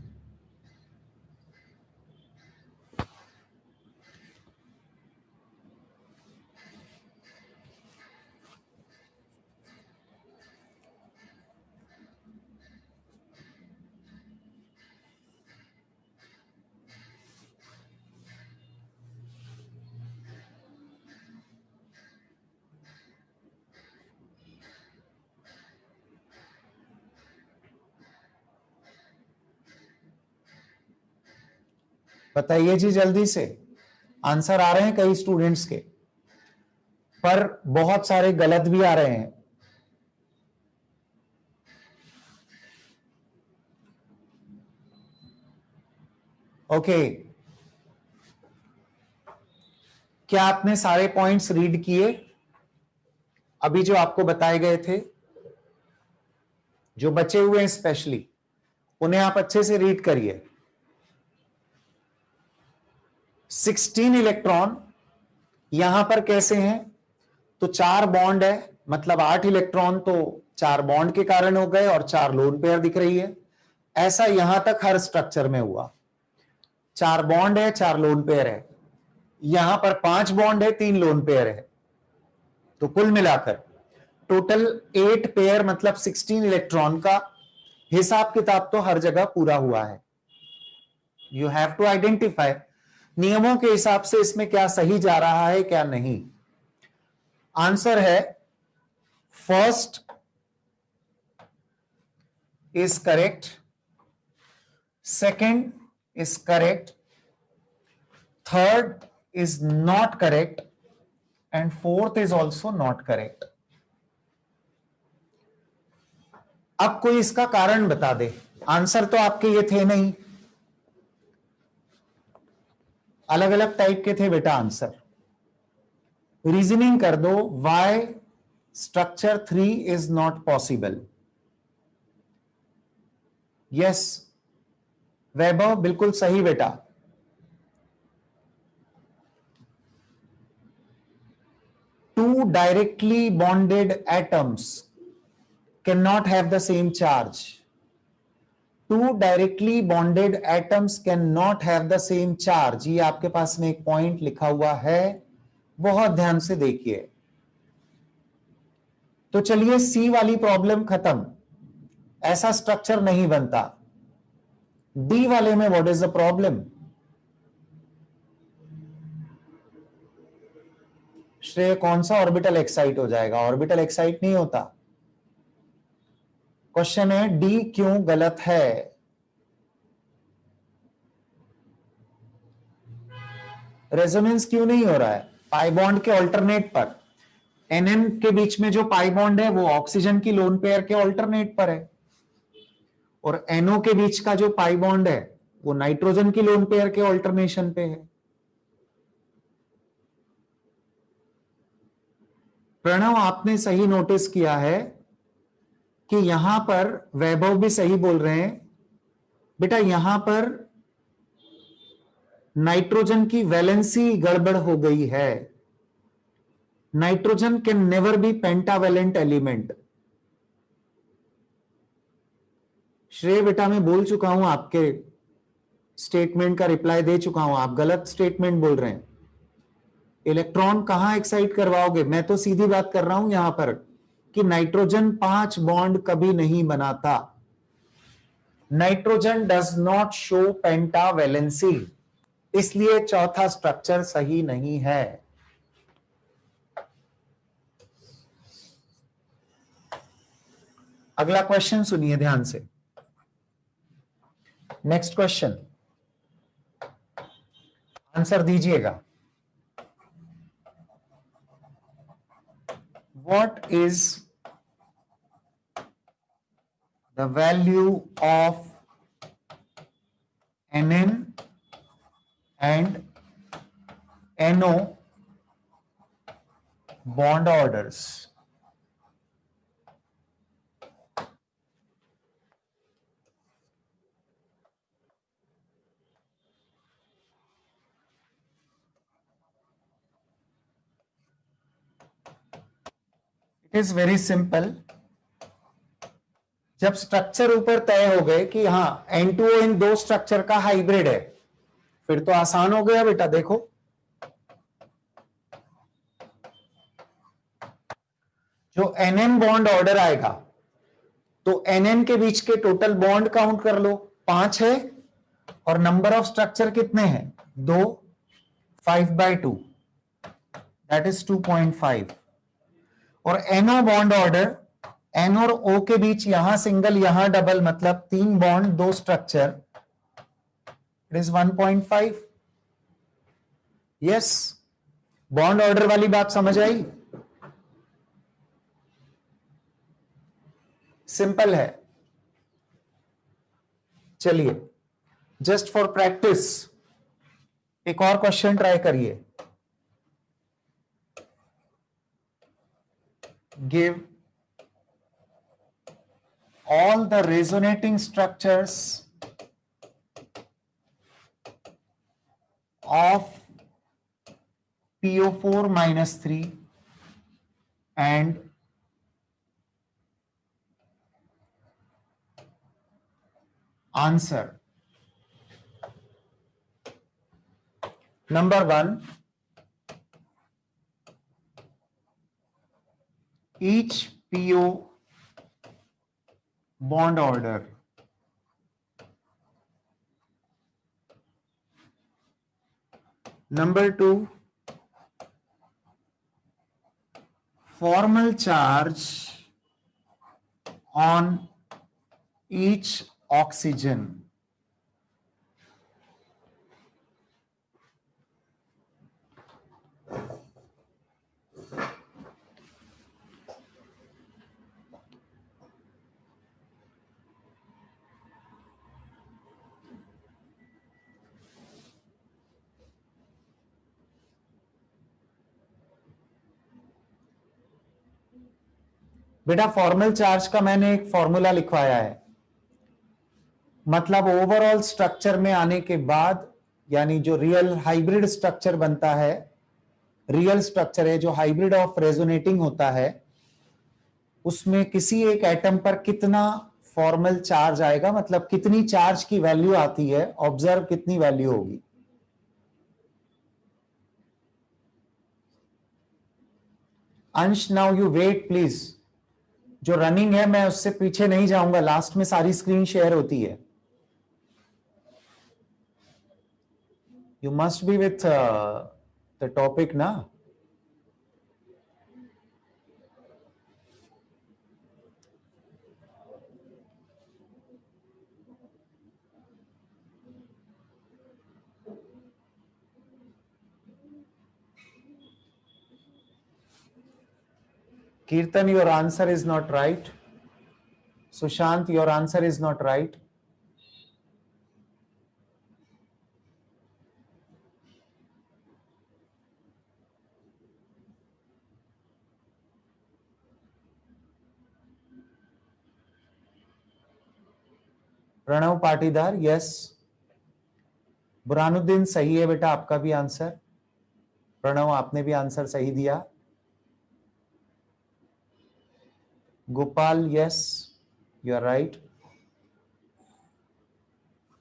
बताइए जी जल्दी से। आंसर आ रहे हैं कई स्टूडेंट्स के, पर बहुत सारे गलत भी आ रहे हैं। ओके, क्या आपने सारे पॉइंट्स रीड किए? अभी जो आपको बताए गए थे, जो बचे हुए हैं स्पेशली, उन्हें आप अच्छे से रीड करिए। 16 इलेक्ट्रॉन यहां पर कैसे हैं? तो 4 बॉन्ड है, मतलब 8 इलेक्ट्रॉन तो 4 बॉन्ड के कारण हो गए और 4 लोन पेयर दिख रही है। ऐसा यहां तक हर स्ट्रक्चर में हुआ। 4 बॉन्ड है, 4 लोन पेयर है। यहां पर 5 बॉन्ड है, 3 लोन पेयर है। तो कुल मिलाकर टोटल 8 पेयर मतलब 16 इलेक्ट्रॉन का हिसाब किताब तो हर जगह पूरा हुआ है। यू हैव टू आइडेंटिफाई नियमों के हिसाब से इसमें क्या सही जा रहा है, क्या नहीं। आंसर है first is correct, second is correct, third is not correct, and fourth is also not correct. अब कोई इसका कारण बता दे। आंसर तो आपके ये थे नहीं, अलग अलग टाइप के थे बेटा आंसर। रीजनिंग कर दो, why structure 3 is not possible. Yes Vaibhav, बिल्कुल सही बेटा। Two directly bonded atoms can not have the same charge. Two directly bonded atoms can not have the same charge. ये आपके पास में एक पॉइंट लिखा हुआ है, बहुत ध्यान से देखिए। तो चलिए सी वाली प्रॉब्लम खत्म, ऐसा स्ट्रक्चर नहीं बनता। डी वाले में व्हाट इज द प्रॉब्लम? श्रेय, कौन सा ऑर्बिटल एक्साइट हो जाएगा? ऑर्बिटल एक्साइट नहीं होता। क्वेश्चन है डी क्यों गलत है? रेजोनेंस क्यों नहीं हो रहा है? पाई बॉन्ड के ऑल्टरनेट पर। एनएन के बीच में जो पाई बॉन्ड है वो ऑक्सीजन की लोन पेयर के ऑल्टरनेट पर है, और एनओ के बीच का जो पाई बॉन्ड है वो नाइट्रोजन की लोन पेयर के ऑल्टरनेशन पे है। प्रणव, आपने सही नोटिस किया है कि यहां पर वैभव भी सही बोल रहे हैं बेटा, यहां पर नाइट्रोजन की वैलेंसी गड़बड़ हो गई है। Nitrogen can never be pentavalent element. श्रेय बेटा, मैं बोल चुका हूं, आपके स्टेटमेंट का रिप्लाई दे चुका हूं, आप गलत स्टेटमेंट बोल रहे हैं। इलेक्ट्रॉन कहां एक्साइट करवाओगे? मैं तो सीधी बात कर रहा हूं यहां पर कि नाइट्रोजन 5 बॉन्ड कभी नहीं बनाता। नाइट्रोजन डज नॉट शो पेंटावेलेंसी, इसलिए चौथा स्ट्रक्चर सही नहीं है। अगला क्वेश्चन सुनिए ध्यान से। नेक्स्ट क्वेश्चन, आंसर दीजिएगा। What is the value of Nn and NO bond orders? It is very simple. जब स्ट्रक्चर ऊपर तय हो गए कि हाँ N2O इन दो स्ट्रक्चर का हाइब्रिड है, फिर तो आसान हो गया बेटा। देखो, जो NN बॉन्ड ऑर्डर आएगा तो NN के बीच के टोटल बॉन्ड काउंट कर लो, 5 है, और नंबर ऑफ स्ट्रक्चर कितने हैं? 2, 5/2, दैट इज 2.5। और NO बॉन्ड ऑर्डर, N और O के बीच यहां सिंगल यहां डबल, मतलब 3 bond 2 structure, it is 1.5। Yes, bond order वाली बात समझ आई? सिंपल है। चलिए, जस्ट फॉर प्रैक्टिस एक और क्वेश्चन ट्राई करिए। Give all the resonating structures of PO4-3 and answer. Number 1, each PO bond order number 2, formal charge on each oxygen. बेटा, formal charge का मैंने एक फॉर्मूला लिखवाया है, मतलब ओवरऑल स्ट्रक्चर में आने के बाद, यानी जो रियल हाइब्रिड स्ट्रक्चर बनता है, रियल स्ट्रक्चर है जो हाइब्रिड ऑफ रेजोनेटिंग होता है, उसमें किसी एक एटम पर कितना फॉर्मल चार्ज आएगा, मतलब कितनी चार्ज की वैल्यू आती है, ऑब्जर्व कितनी वैल्यू होगी। अंश, नाउ यू वेट प्लीज। जो रनिंग है मैं उससे पीछे नहीं जाऊंगा, लास्ट में सारी स्क्रीन शेयर होती है। You must be with the topic ना। Kirtan, your answer is not right. Sushant, your answer is not right. Pranav Patidar, yes. Burhanuddin सही है बेटा आपका भी आंसर। प्रणव आपने भी आंसर सही दिया। Gopal, yes, you are right.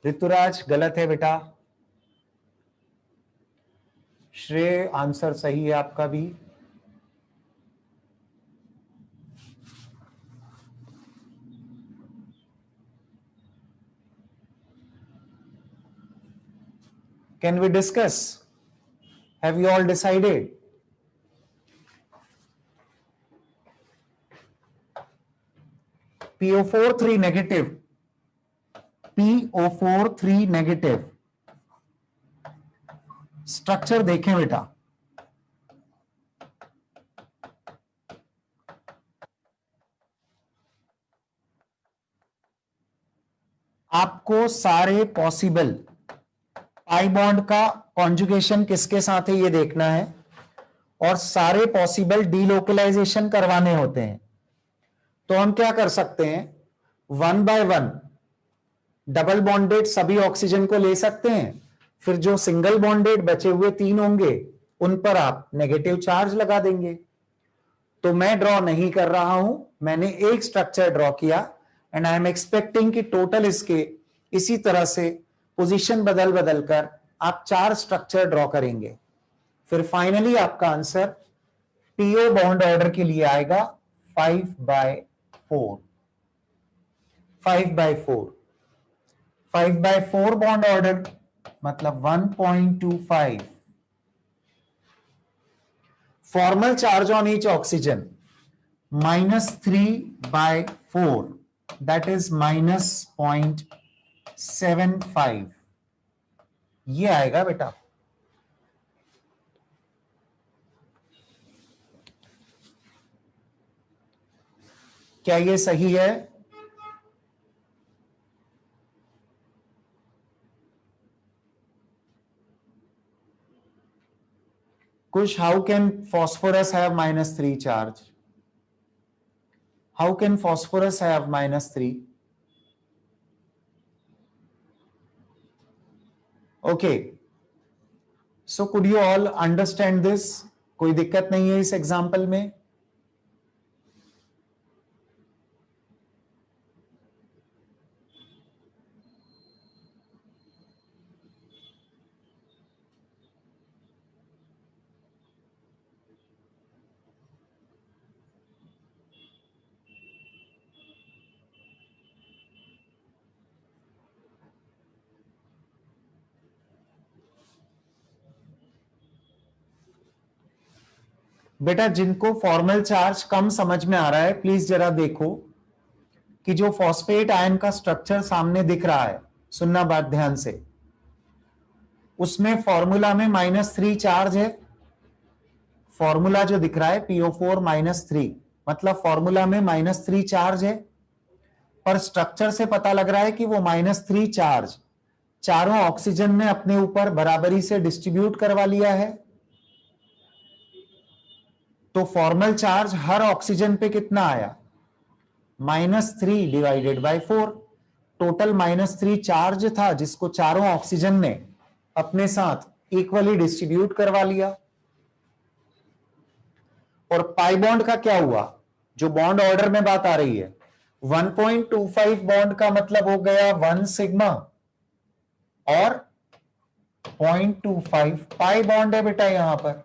Rituraj गलत है बेटा। श्रेय आंसर सही है आपका भी। Can we discuss? Have you all decided? PO4 3 negative. PO4 3 negative. Structure देखें बेटा। आपको सारे पॉसिबल पाई बॉन्ड का कॉन्जुगेशन किसके साथ है ये देखना है और सारे पॉसिबल डीलोकलाइजेशन करवाने होते हैं। तो हम क्या कर सकते हैं, 1 by 1 डबल बॉन्डेड सभी ऑक्सीजन को ले सकते हैं, फिर जो सिंगल बॉन्डेड बचे हुए 3 होंगे उन पर आप नेगेटिव चार्ज लगा देंगे। तो मैं ड्रॉ नहीं कर रहा हूं, मैंने एक स्ट्रक्चर ड्रॉ किया एंड आई एम एक्सपेक्टिंग कि टोटल इसके इसी तरह से पोजीशन बदल बदल कर आप 4 स्ट्रक्चर ड्रॉ करेंगे। फिर फाइनली आपका आंसर पीओ बॉन्ड ऑर्डर के लिए आएगा 5/4। 5/4 5/4 बॉन्ड ऑर्डर मतलब 1.25। Formal charge on each oxygen -3/4 that is -0.75 ये आएगा बेटा। क्या ये सही है? कुछ, how can phosphorus have -3 charge? How can phosphorus have -3? Okay, so could you all understand this? कोई दिक्कत नहीं है इस एग्जाम्पल में? बेटा जिनको फॉर्मल चार्ज कम समझ में आ रहा है प्लीज जरा देखो कि जो फॉस्फेट आयन का स्ट्रक्चर सामने दिख रहा है, सुनना बात ध्यान से, उसमें फॉर्मूला में -3 चार्ज है। फॉर्मूला जो दिख रहा है PO4 -3 मतलब फॉर्मूला में -3 चार्ज है, पर स्ट्रक्चर से पता लग रहा है कि वो -3 चार्ज चारों ऑक्सीजन ने अपने ऊपर बराबरी से डिस्ट्रीब्यूट करवा लिया है। तो फॉर्मल चार्ज हर ऑक्सीजन पे कितना आया, -3 डिवाइडेड बाय 4। टोटल -3 चार्ज था जिसको चारों ऑक्सीजन ने अपने साथ इक्वली डिस्ट्रीब्यूट करवा लिया। और पाई बॉन्ड का क्या हुआ, जो बॉन्ड ऑर्डर में बात आ रही है, 1.25 बॉन्ड का मतलब हो गया 1 सिग्मा और 0.25 पाई बॉन्ड है बेटा यहां पर,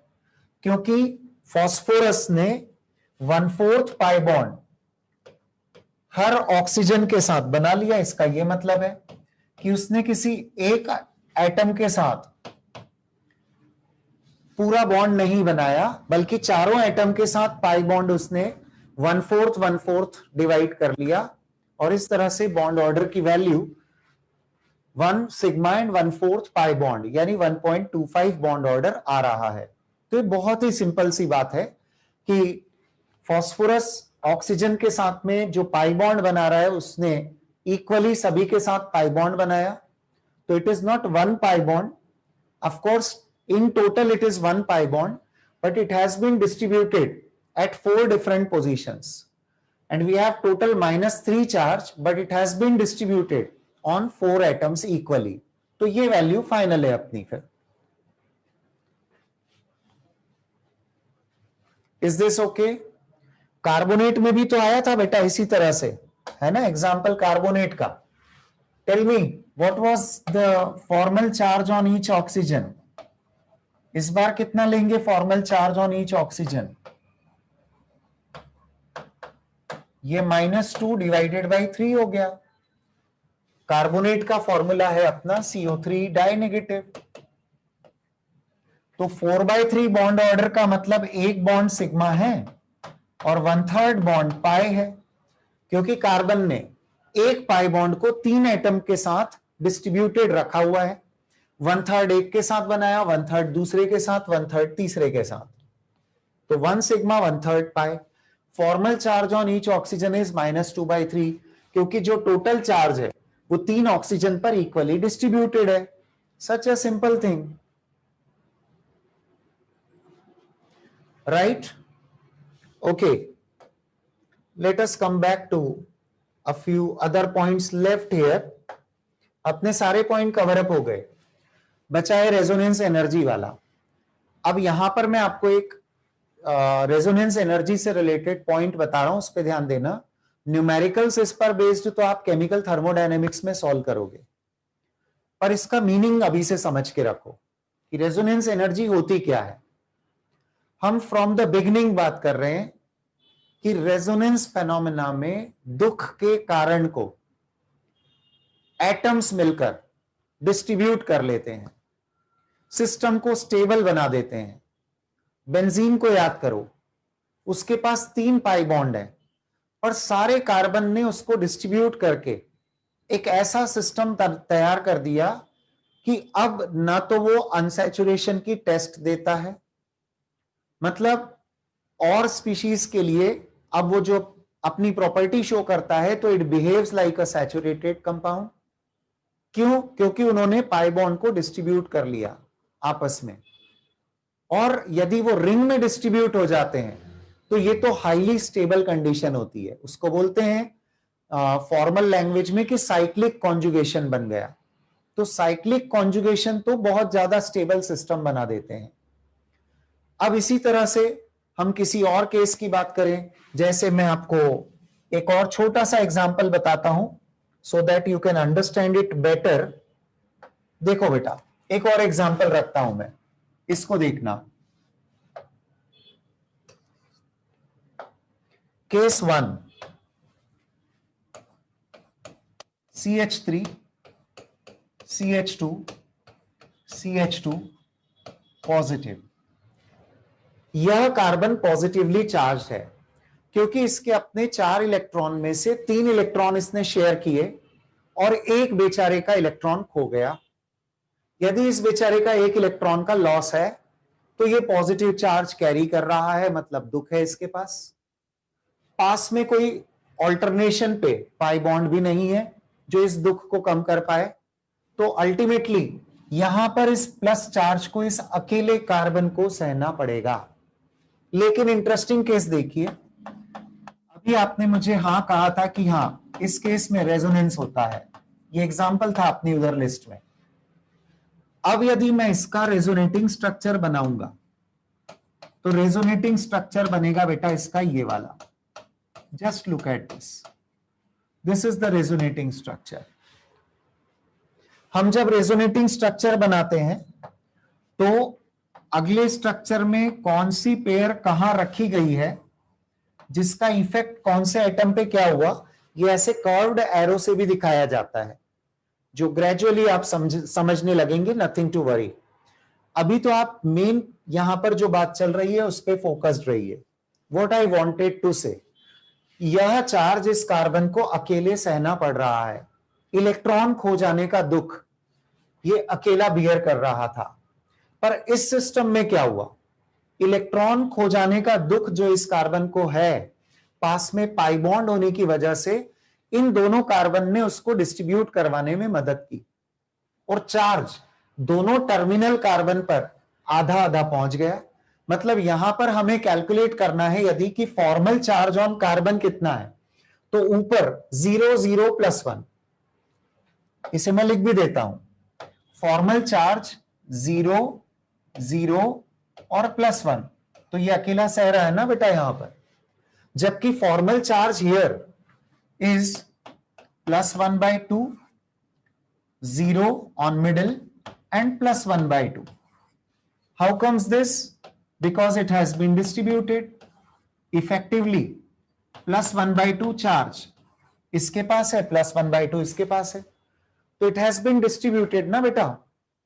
क्योंकि फास्फोरस ने 1/4 पाई बॉन्ड हर ऑक्सीजन के साथ बना लिया। इसका यह मतलब है कि उसने किसी एक एटम के साथ पूरा बॉन्ड नहीं बनाया, बल्कि चारों एटम के साथ पाई बॉन्ड उसने 1/4 डिवाइड कर लिया और इस तरह से बॉन्ड ऑर्डर की value 1 sigma and 1/4 pi bond यानी 1.25 बॉन्ड ऑर्डर आ रहा है। तो ये बहुत ही सिंपल सी बात है कि फास्फोरस ऑक्सीजन के साथ में जो पाई बॉन्ड बना रहा है उसने इक्वली सभी के साथ पाई बॉन्ड बनाया। तो it is not 1 pi bond, of course in total it is 1 pi bond, but it has been distributed at 4 different positions and we have total -3 charge, but it has been distributed on 4 atoms equally. तो ये value final है अपनी। फिर is this okay? Carbonate में भी तो आया था बेटा इसी तरह से, है ना, एग्जाम्पल कार्बोनेट का। Tell me what was the formal charge on each oxygen? इस बार कितना लेंगे formal charge on each oxygen? ये -2 डिवाइडेड बाई 3 हो गया। कार्बोनेट का फॉर्मूला है अपना CO3 डाई नेगेटिव। तो 4/3 बॉन्ड ऑर्डर का मतलब एक बॉन्ड सिग्मा है और 1/3 बॉन्ड पाई है, क्योंकि कार्बन ने एक पाई बॉन्ड को 3 एटम के साथ डिस्ट्रीब्यूटेड रखा हुआ है। 1/3 एक के साथ बनाया, 1/3 दूसरे के साथ, 1/3 तीसरे के साथ। तो 1 sigma 1/3 pi. Formal charge on each oxygen is -2/3, क्योंकि जो टोटल चार्ज है वो 3 ऑक्सीजन पर इक्वली डिस्ट्रीब्यूटेड है। Such a simple thing, right? Okay, let us come back to a few other points left here. अपने सारे पॉइंट कवर अप हो गए, बचा है रेजोनेंस एनर्जी वाला। अब यहां पर मैं आपको एक रेजोनेंस एनर्जी से रिलेटेड पॉइंट बता रहा हूं, उस पर ध्यान देना। न्यूमेरिकल्स इस पर बेस्ड तो आप केमिकल थर्मोडायनेमिक्स में सॉल्व करोगे, पर इसका मीनिंग अभी से समझ के रखो कि रेजोनेंस एनर्जी होती क्या है। हम फ्रॉम द बिगिनिंग बात कर रहे हैं कि रेजोनेंस फेनोमेना में दुख के कारण को एटम्स मिलकर डिस्ट्रीब्यूट कर लेते हैं, सिस्टम को स्टेबल बना देते हैं। बेंजीन को याद करो, उसके पास 3 पाई बॉन्ड है, और सारे कार्बन ने उसको डिस्ट्रीब्यूट करके एक ऐसा सिस्टम तैयार कर दिया कि अब ना तो वो अनसैचुरेशन की टेस्ट देता है, मतलब और स्पीशीज के लिए अब वो जो अपनी प्रॉपर्टी शो करता है तो it behaves like a saturated compound. क्यों? क्योंकि उन्होंने पाई बॉन्ड को डिस्ट्रीब्यूट कर लिया आपस में। और यदि वो रिंग में डिस्ट्रीब्यूट हो जाते हैं तो ये तो हाईली स्टेबल कंडीशन होती है, उसको बोलते हैं फॉर्मल लैंग्वेज में कि साइक्लिक कॉन्जुगेशन बन गया। तो साइक्लिक कॉन्जुगेशन तो बहुत ज्यादा स्टेबल सिस्टम बना देते हैं। अब इसी तरह से हम किसी और केस की बात करें, जैसे मैं आपको एक और छोटा सा एग्जांपल बताता हूं so that you can understand it better. देखो बेटा, एक और एग्जांपल रखता हूं मैं, इसको देखना। Case 1, CH3 CH2 CH2 positive. यह कार्बन पॉजिटिवली चार्ज है क्योंकि इसके अपने 4 इलेक्ट्रॉन में से 3 इलेक्ट्रॉन इसने शेयर किए और एक बेचारे का इलेक्ट्रॉन खो गया। यदि इस बेचारे का एक इलेक्ट्रॉन का लॉस है तो ये पॉजिटिव चार्ज कैरी कर रहा है, मतलब दुख है इसके पास में कोई ऑल्टरनेशन पे पाई बॉन्ड भी नहीं है जो इस दुख को कम कर पाए। तो अल्टीमेटली यहां पर इस प्लस चार्ज को इस अकेले कार्बन को सहना पड़ेगा। लेकिन इंटरेस्टिंग केस देखिए, अभी आपने मुझे हां कहा था कि हां इस केस में रेजोनेंस होता है, ये एग्जांपल था अपनी उधर लिस्ट में। अब यदि मैं इसका रेजोनेटिंग स्ट्रक्चर बनाऊंगा तो रेजोनेटिंग स्ट्रक्चर बनेगा बेटा इसका ये वाला। Just look at this is the resonating structure. हम जब रेजोनेटिंग स्ट्रक्चर बनाते हैं तो अगले स्ट्रक्चर में कौन सी पेयर कहां रखी गई है, जिसका इफेक्ट कौन से एटम पे क्या हुआ, ये ऐसे कर्व्ड एरो से भी दिखाया जाता है, जो ग्रेजुअली आप समझने लगेंगे। नथिंग टू वरी, अभी तो आप मेन यहां पर जो बात चल रही है उस पर फोकस्ड रहिए। व्हाट आई वांटेड टू से, यह चार्ज इस कार्बन को अकेले सहना पड़ रहा है। इलेक्ट्रॉन खो जाने का दुख ये अकेला बियर कर रहा था, पर इस सिस्टम में क्या हुआ, इलेक्ट्रॉन खो जाने का दुख जो इस कार्बन को है, पास में पाई बॉन्ड होने की वजह से इन दोनों कार्बन ने उसको डिस्ट्रीब्यूट करवाने में मदद की, और चार्ज दोनों टर्मिनल कार्बन पर आधा आधा पहुंच गया। मतलब यहां पर हमें कैलकुलेट करना है यदि कि फॉर्मल चार्ज ऑन कार्बन कितना है, तो ऊपर 0 0 +1, इसे मैं लिख भी देता हूं, फॉर्मल चार्ज 0, 0 और +1, तो ये अकेला सह रहा है ना बेटा यहां पर, जबकि formal charge here is +1/2, 0 on middle and +1/2. How comes this? Because it has been distributed effectively. +1/2 charge इसके पास है, +1/2 इसके पास है, तो इट हैज बीन डिस्ट्रीब्यूटेड ना बेटा,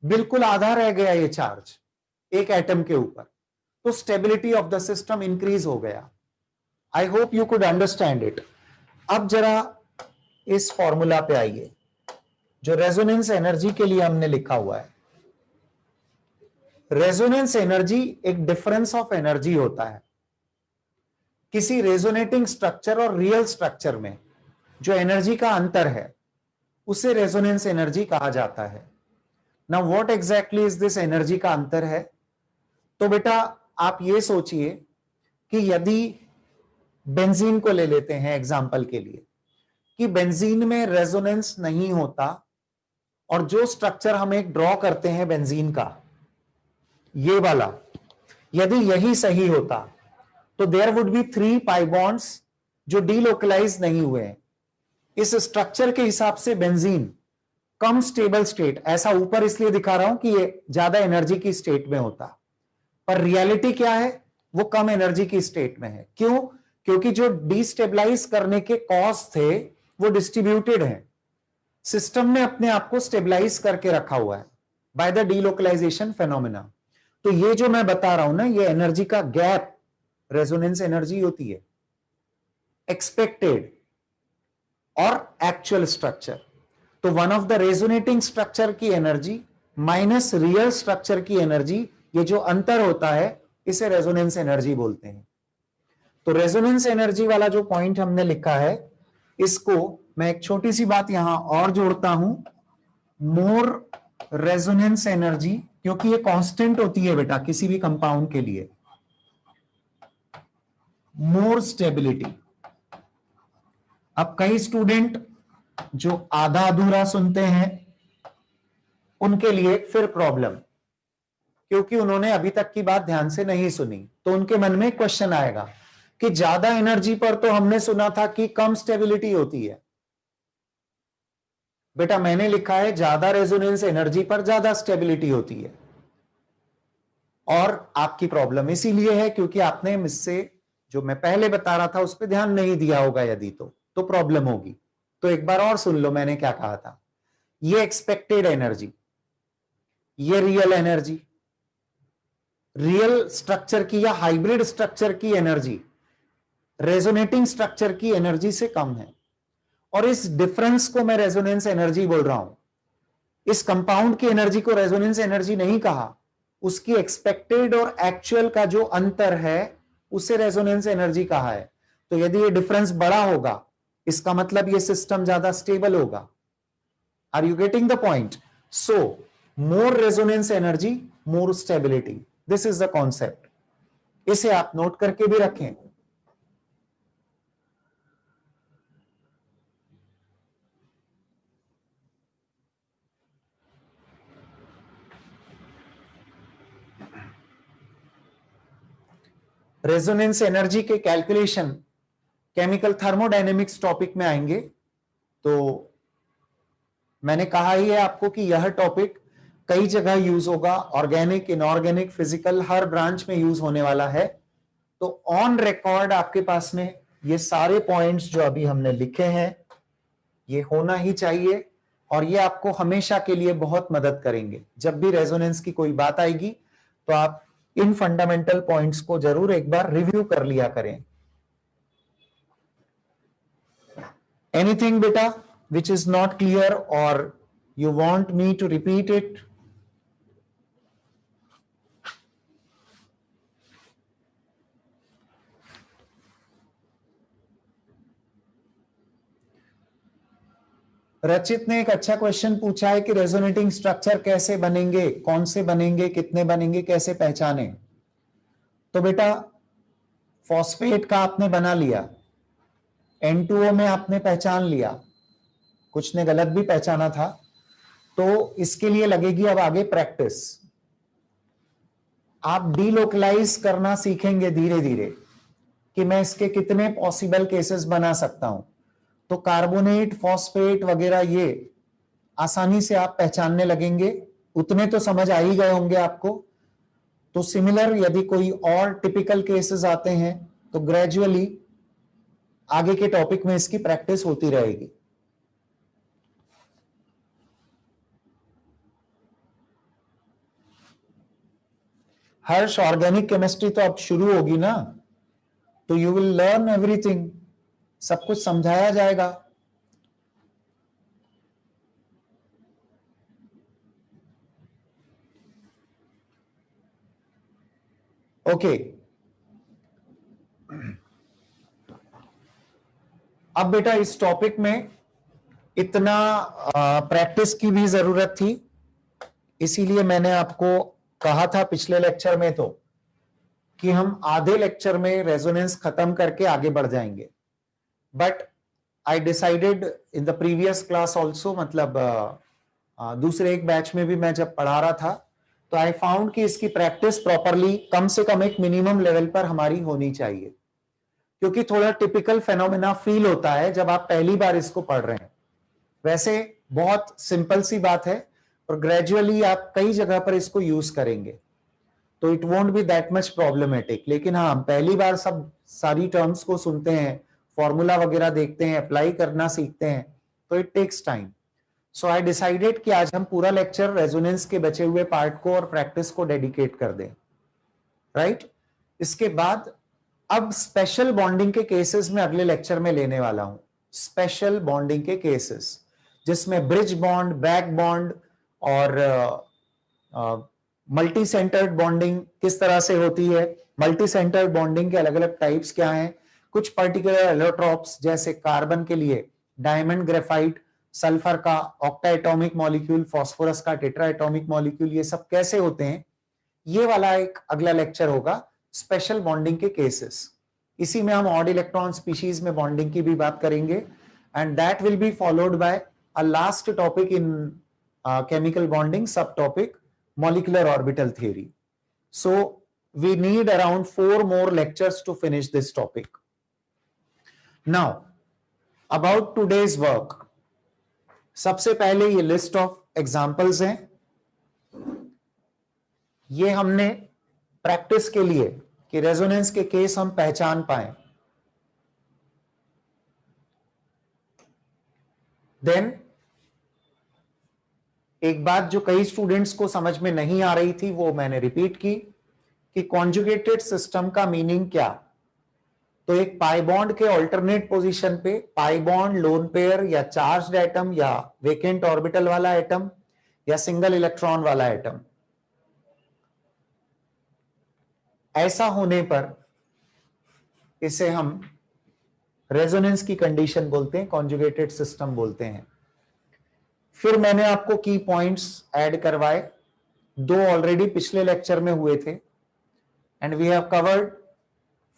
बिल्कुल आधा रह गया ये चार्ज एक एटम के ऊपर, तो stability of the system increase हो गया। आई hope you could understand it. अब जरा इस फॉर्मूला पे आइए जो रेजोनेंस एनर्जी के लिए हमने लिखा हुआ है। रेजोनेंस एनर्जी एक डिफरेंस ऑफ एनर्जी होता है। किसी रेजोनेटिंग स्ट्रक्चर और रियल स्ट्रक्चर में जो एनर्जी का अंतर है उसे रेजोनेंस एनर्जी कहा जाता है। Now what exactly is this energy का अंतर है? तो बेटा आप ये सोचिए कि यदि बेंजीन को ले लेते हैं एग्जांपल के लिए, कि बेंजीन में रेजोनेंस नहीं होता और जो स्ट्रक्चर हम एक ड्रॉ करते हैं बेंजीन का, ये वाला, यदि यही सही होता तो there would be 3 pi bonds जो डीलोकलाइज नहीं हुए हैं। इस स्ट्रक्चर के हिसाब से बेंजीन कम स्टेबल स्टेट, ऐसा ऊपर इसलिए दिखा रहा हूं कि ये ज्यादा एनर्जी की स्टेट में होता, पर रियलिटी क्या है, वो कम एनर्जी की स्टेट में है। क्यों? क्योंकि जो डिस्टेबलाइज करने के कॉज थे वो डिस्ट्रीब्यूटेड हैं। सिस्टम ने अपने आप को स्टेबलाइज करके रखा हुआ है बाय द डीलोकलाइजेशन फेनोमेना। तो ये जो मैं बता रहा हूं ना, ये एनर्जी का गैप रेजोनेंस एनर्जी होती है। एक्सपेक्टेड और एक्चुअल स्ट्रक्चर, तो one of the resonating structure की एनर्जी माइनस रियल स्ट्रक्चर की एनर्जी, ये जो अंतर होता है इसे रेजोनेंस एनर्जी बोलते हैं। तो रेजोनेंस एनर्जी वाला जो पॉइंट हमने लिखा है, इसको मैं एक छोटी सी बात यहां और जोड़ता हूं, मोर रेजोनेंस एनर्जी, क्योंकि ये कांस्टेंट होती है बेटा किसी भी कंपाउंड के लिए, मोर स्टेबिलिटी। अब कई स्टूडेंट जो आधा अधूरा सुनते हैं उनके लिए फिर प्रॉब्लम, क्योंकि उन्होंने अभी तक की बात ध्यान से नहीं सुनी, तो उनके मन में क्वेश्चन आएगा कि ज्यादा एनर्जी पर तो हमने सुना था कि कम स्टेबिलिटी होती है। बेटा मैंने लिखा है ज्यादा रेजोनेंस एनर्जी पर ज्यादा स्टेबिलिटी होती है, और आपकी प्रॉब्लम इसीलिए है क्योंकि आपने मुझसे जो मैं पहले बता रहा था उस पर ध्यान नहीं दिया होगा, यदि तो प्रॉब्लम होगी। तो एक बार और सुन लो मैंने क्या कहा था। ये एक्सपेक्टेड एनर्जी, ये रियल एनर्जी, रियल स्ट्रक्चर की या हाइब्रिड स्ट्रक्चर की एनर्जी रेजोनेटिंग स्ट्रक्चर की एनर्जी से कम है, और इस डिफरेंस को मैं रेजोनेंस एनर्जी बोल रहा हूं। इस कंपाउंड की एनर्जी को रेजोनेंस एनर्जी नहीं कहा, उसकी एक्सपेक्टेड और एक्चुअल का जो अंतर है उसे रेजोनेंस एनर्जी कहा है। तो यदि ये डिफरेंस बड़ा होगा इसका मतलब ये सिस्टम ज्यादा स्टेबल होगा। Are you getting the point? So more resonance energy, more stability, this is the concept. इसे आप नोट करके भी रखें। रेजोनेंस एनर्जी के कैलकुलेशन केमिकल थर्मोडायनेमिक्स टॉपिक में आएंगे। तो मैंने कहा ही है आपको कि यह टॉपिक कई जगह यूज होगा, ऑर्गेनिक, इनऑर्गेनिक, फिजिकल, हर ब्रांच में यूज होने वाला है। तो ऑन रिकॉर्ड आपके पास में ये सारे पॉइंट्स जो अभी हमने लिखे हैं ये होना ही चाहिए, और ये आपको हमेशा के लिए बहुत मदद करेंगे। जब भी रेजोनेंस की कोई बात आएगी तो आप इन फंडामेंटल पॉइंट्स को जरूर एक बार रिव्यू कर लिया करें। एनीथिंग बेटा which is not clear or you want me to repeat it? रचित ने एक अच्छा क्वेश्चन पूछा है कि रेजोनेटिंग स्ट्रक्चर कैसे बनेंगे, कौन से बनेंगे, कितने बनेंगे, कैसे पहचाने। तो बेटा फॉस्फेट का आपने बना लिया, N2O में आपने पहचान लिया, कुछ ने गलत भी पहचाना था, तो इसके लिए लगेगी अब आगे प्रैक्टिस। आप डीलोकलाइज करना सीखेंगे धीरे धीरे कि मैं इसके कितने पॉसिबल केसेस बना सकता हूं। तो कार्बोनेट, फॉस्फेट वगैरह ये आसानी से आप पहचानने लगेंगे, उतने तो समझ आ ही गए होंगे आपको। तो सिमिलर यदि कोई और टिपिकल केसेस आते हैं तो ग्रेजुअली आगे के टॉपिक में इसकी प्रैक्टिस होती रहेगी। हर्ष, ऑर्गेनिक केमिस्ट्री तो अब शुरू होगी ना, तो यू विल लर्न एवरीथिंग, सब कुछ समझाया जाएगा। ओके, अब बेटा इस टॉपिक में इतना प्रैक्टिस की भी जरूरत थी, इसीलिए मैंने आपको कहा था पिछले लेक्चर में तो कि हम आधे लेक्चर में रेजोनेंस खत्म करके आगे बढ़ जाएंगे। But I decided in the previous class also, मतलब दूसरे एक बैच में भी मैं जब पढ़ा रहा था तो आई फाउंड कि इसकी प्रैक्टिस प्रॉपरली कम से कम एक मिनिमम लेवल पर हमारी होनी चाहिए, क्योंकि थोड़ा टिपिकल फेनोमेना फील होता है जब आप पहली बार इसको पढ़ रहे हैं। वैसे बहुत सिंपल सी बात है और ग्रेजुअली आप कई जगह पर इसको यूज करेंगे तो it won't be that much problematic. लेकिन हाँ, पहली बार सब सारी टर्म्स को सुनते हैं, फॉर्मूला वगैरह देखते हैं, अप्लाई करना सीखते हैं, तो it takes time. So I decided कि आज हम पूरा लेक्चर रेजोनेंस के बचे हुए पार्ट को और प्रैक्टिस को डेडिकेट कर दें, राइट? इसके बाद अब स्पेशल बॉन्डिंग के केसेस में अगले लेक्चर में लेने वाला हूं। स्पेशल बॉन्डिंग के केसेस जिसमें ब्रिज बॉन्ड, बैक बॉन्ड और मल्टी सेंटर्ड बॉन्डिंग किस तरह से होती है, मल्टी सेंटर्ड बॉन्डिंग के अलग अलग टाइप्स क्या हैं, कुछ पर्टिकुलर एलोट्रॉप्स जैसे कार्बन के लिए डायमंड ग्रेफाइट, सल्फर का ऑक्टा एटॉमिक मॉलिक्यूल, फास्फोरस का टेट्रा एटॉमिक मॉलिक्यूल, ये सब कैसे होते हैं, ये वाला एक अगला लेक्चर होगा स्पेशल बॉन्डिंग के केसेस। इसी में हम ऑड इलेक्ट्रॉन स्पीशीज में बॉन्डिंग की भी बात करेंगे and that will be followed by a last topic in chemical bonding, सब topic molecular orbital theory. So we need around 4 more lectures to finish this topic. Now about today's work, सबसे पहले ये list of examples हैं, ये हमने practice के लिए कि रेजोनेंस के केस हम पहचान पाए। देन एक बात जो कई स्टूडेंट्स को समझ में नहीं आ रही थी वो मैंने रिपीट की कि कॉन्जुगेटेड सिस्टम का मीनिंग क्या। तो एक पाई बॉन्ड के अल्टरनेट पोजीशन पे पाई बॉन्ड, लोन पेयर या चार्ज्ड एटम या वेकेंट ऑर्बिटल वाला एटम या सिंगल इलेक्ट्रॉन वाला एटम, ऐसा होने पर इसे हम रेजोनेंस की कंडीशन बोलते हैं, कॉन्जुगेटेड सिस्टम बोलते हैं। फिर मैंने आपको की पॉइंट्स ऐड करवाए, 2 ऑलरेडी पिछले लेक्चर में हुए थे and we have covered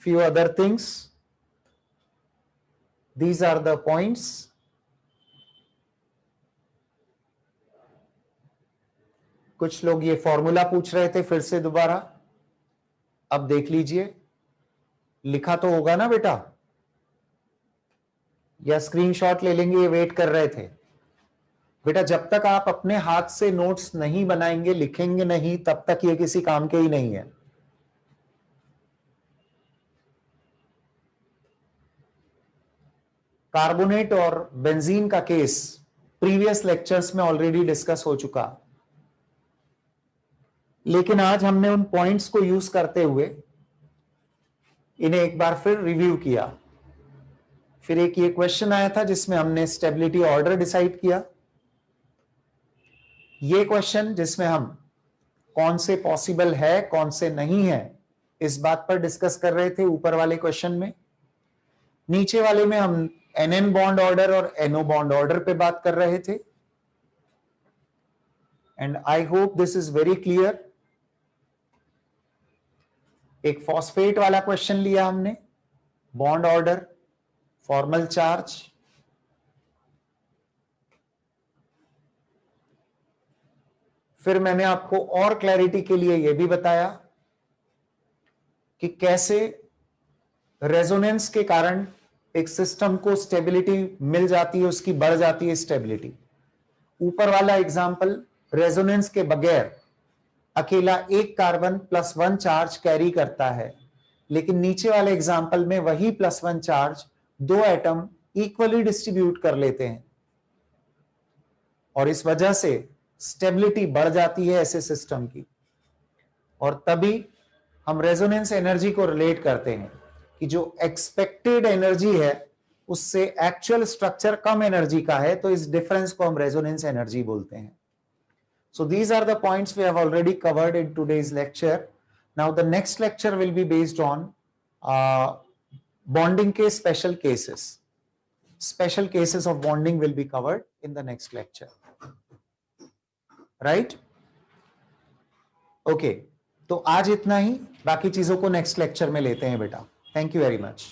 few other things. These are the points. कुछ लोग ये फॉर्मूला पूछ रहे थे फिर से दोबारा, अब देख लीजिए, लिखा तो होगा ना बेटा, या स्क्रीनशॉट ले लेंगे, ये वेट कर रहे थे। बेटा जब तक आप अपने हाथ से नोट्स नहीं बनाएंगे, लिखेंगे नहीं, तब तक ये किसी काम के ही नहीं है। कार्बोनेट और बेंजीन का केस प्रीवियस लेक्चर्स में ऑलरेडी डिस्कस हो चुका, लेकिन आज हमने उन पॉइंट्स को यूज करते हुए इन्हें एक बार फिर रिव्यू किया। फिर एक ये क्वेश्चन आया था जिसमें हमने स्टेबिलिटी ऑर्डर डिसाइड किया। ये क्वेश्चन जिसमें हम कौन से पॉसिबल है कौन से नहीं है इस बात पर डिस्कस कर रहे थे ऊपर वाले क्वेश्चन में। नीचे वाले में हम एनएन बॉन्ड ऑर्डर और एनओ बॉन्ड ऑर्डर पे बात कर रहे थे and I hope this is very clear. एक फॉस्फेट वाला क्वेश्चन लिया हमने, बॉन्ड ऑर्डर, फॉर्मल चार्ज, फिर मैंने आपको और क्लैरिटी के लिए यह भी बताया कि कैसे रेजोनेंस के कारण एक सिस्टम को स्टेबिलिटी मिल जाती है, उसकी बढ़ जाती है स्टेबिलिटी। ऊपर वाला एग्जाम्पल रेजोनेंस के बगैर अकेला एक कार्बन +1 चार्ज कैरी करता है, लेकिन नीचे वाले एग्जाम्पल में वही +1 चार्ज दो एटम इक्वली डिस्ट्रीब्यूट कर लेते हैं और इस वजह से स्टेबिलिटी बढ़ जाती है ऐसे सिस्टम की। और तभी हम रेजोनेंस एनर्जी को रिलेट करते हैं कि जो एक्सपेक्टेड एनर्जी है उससे एक्चुअल स्ट्रक्चर कम एनर्जी का है, तो इस डिफरेंस को हम रेजोनेंस एनर्जी बोलते हैं। So these are the points we have already covered in today's lecture. Now the next lecture will be based on bonding के special cases. Special cases of bonding will be covered in the next lecture. Right? Okay. तो आज इतना ही, बाकी चीजों को next lecture में लेते हैं बेटा। Thank you very much.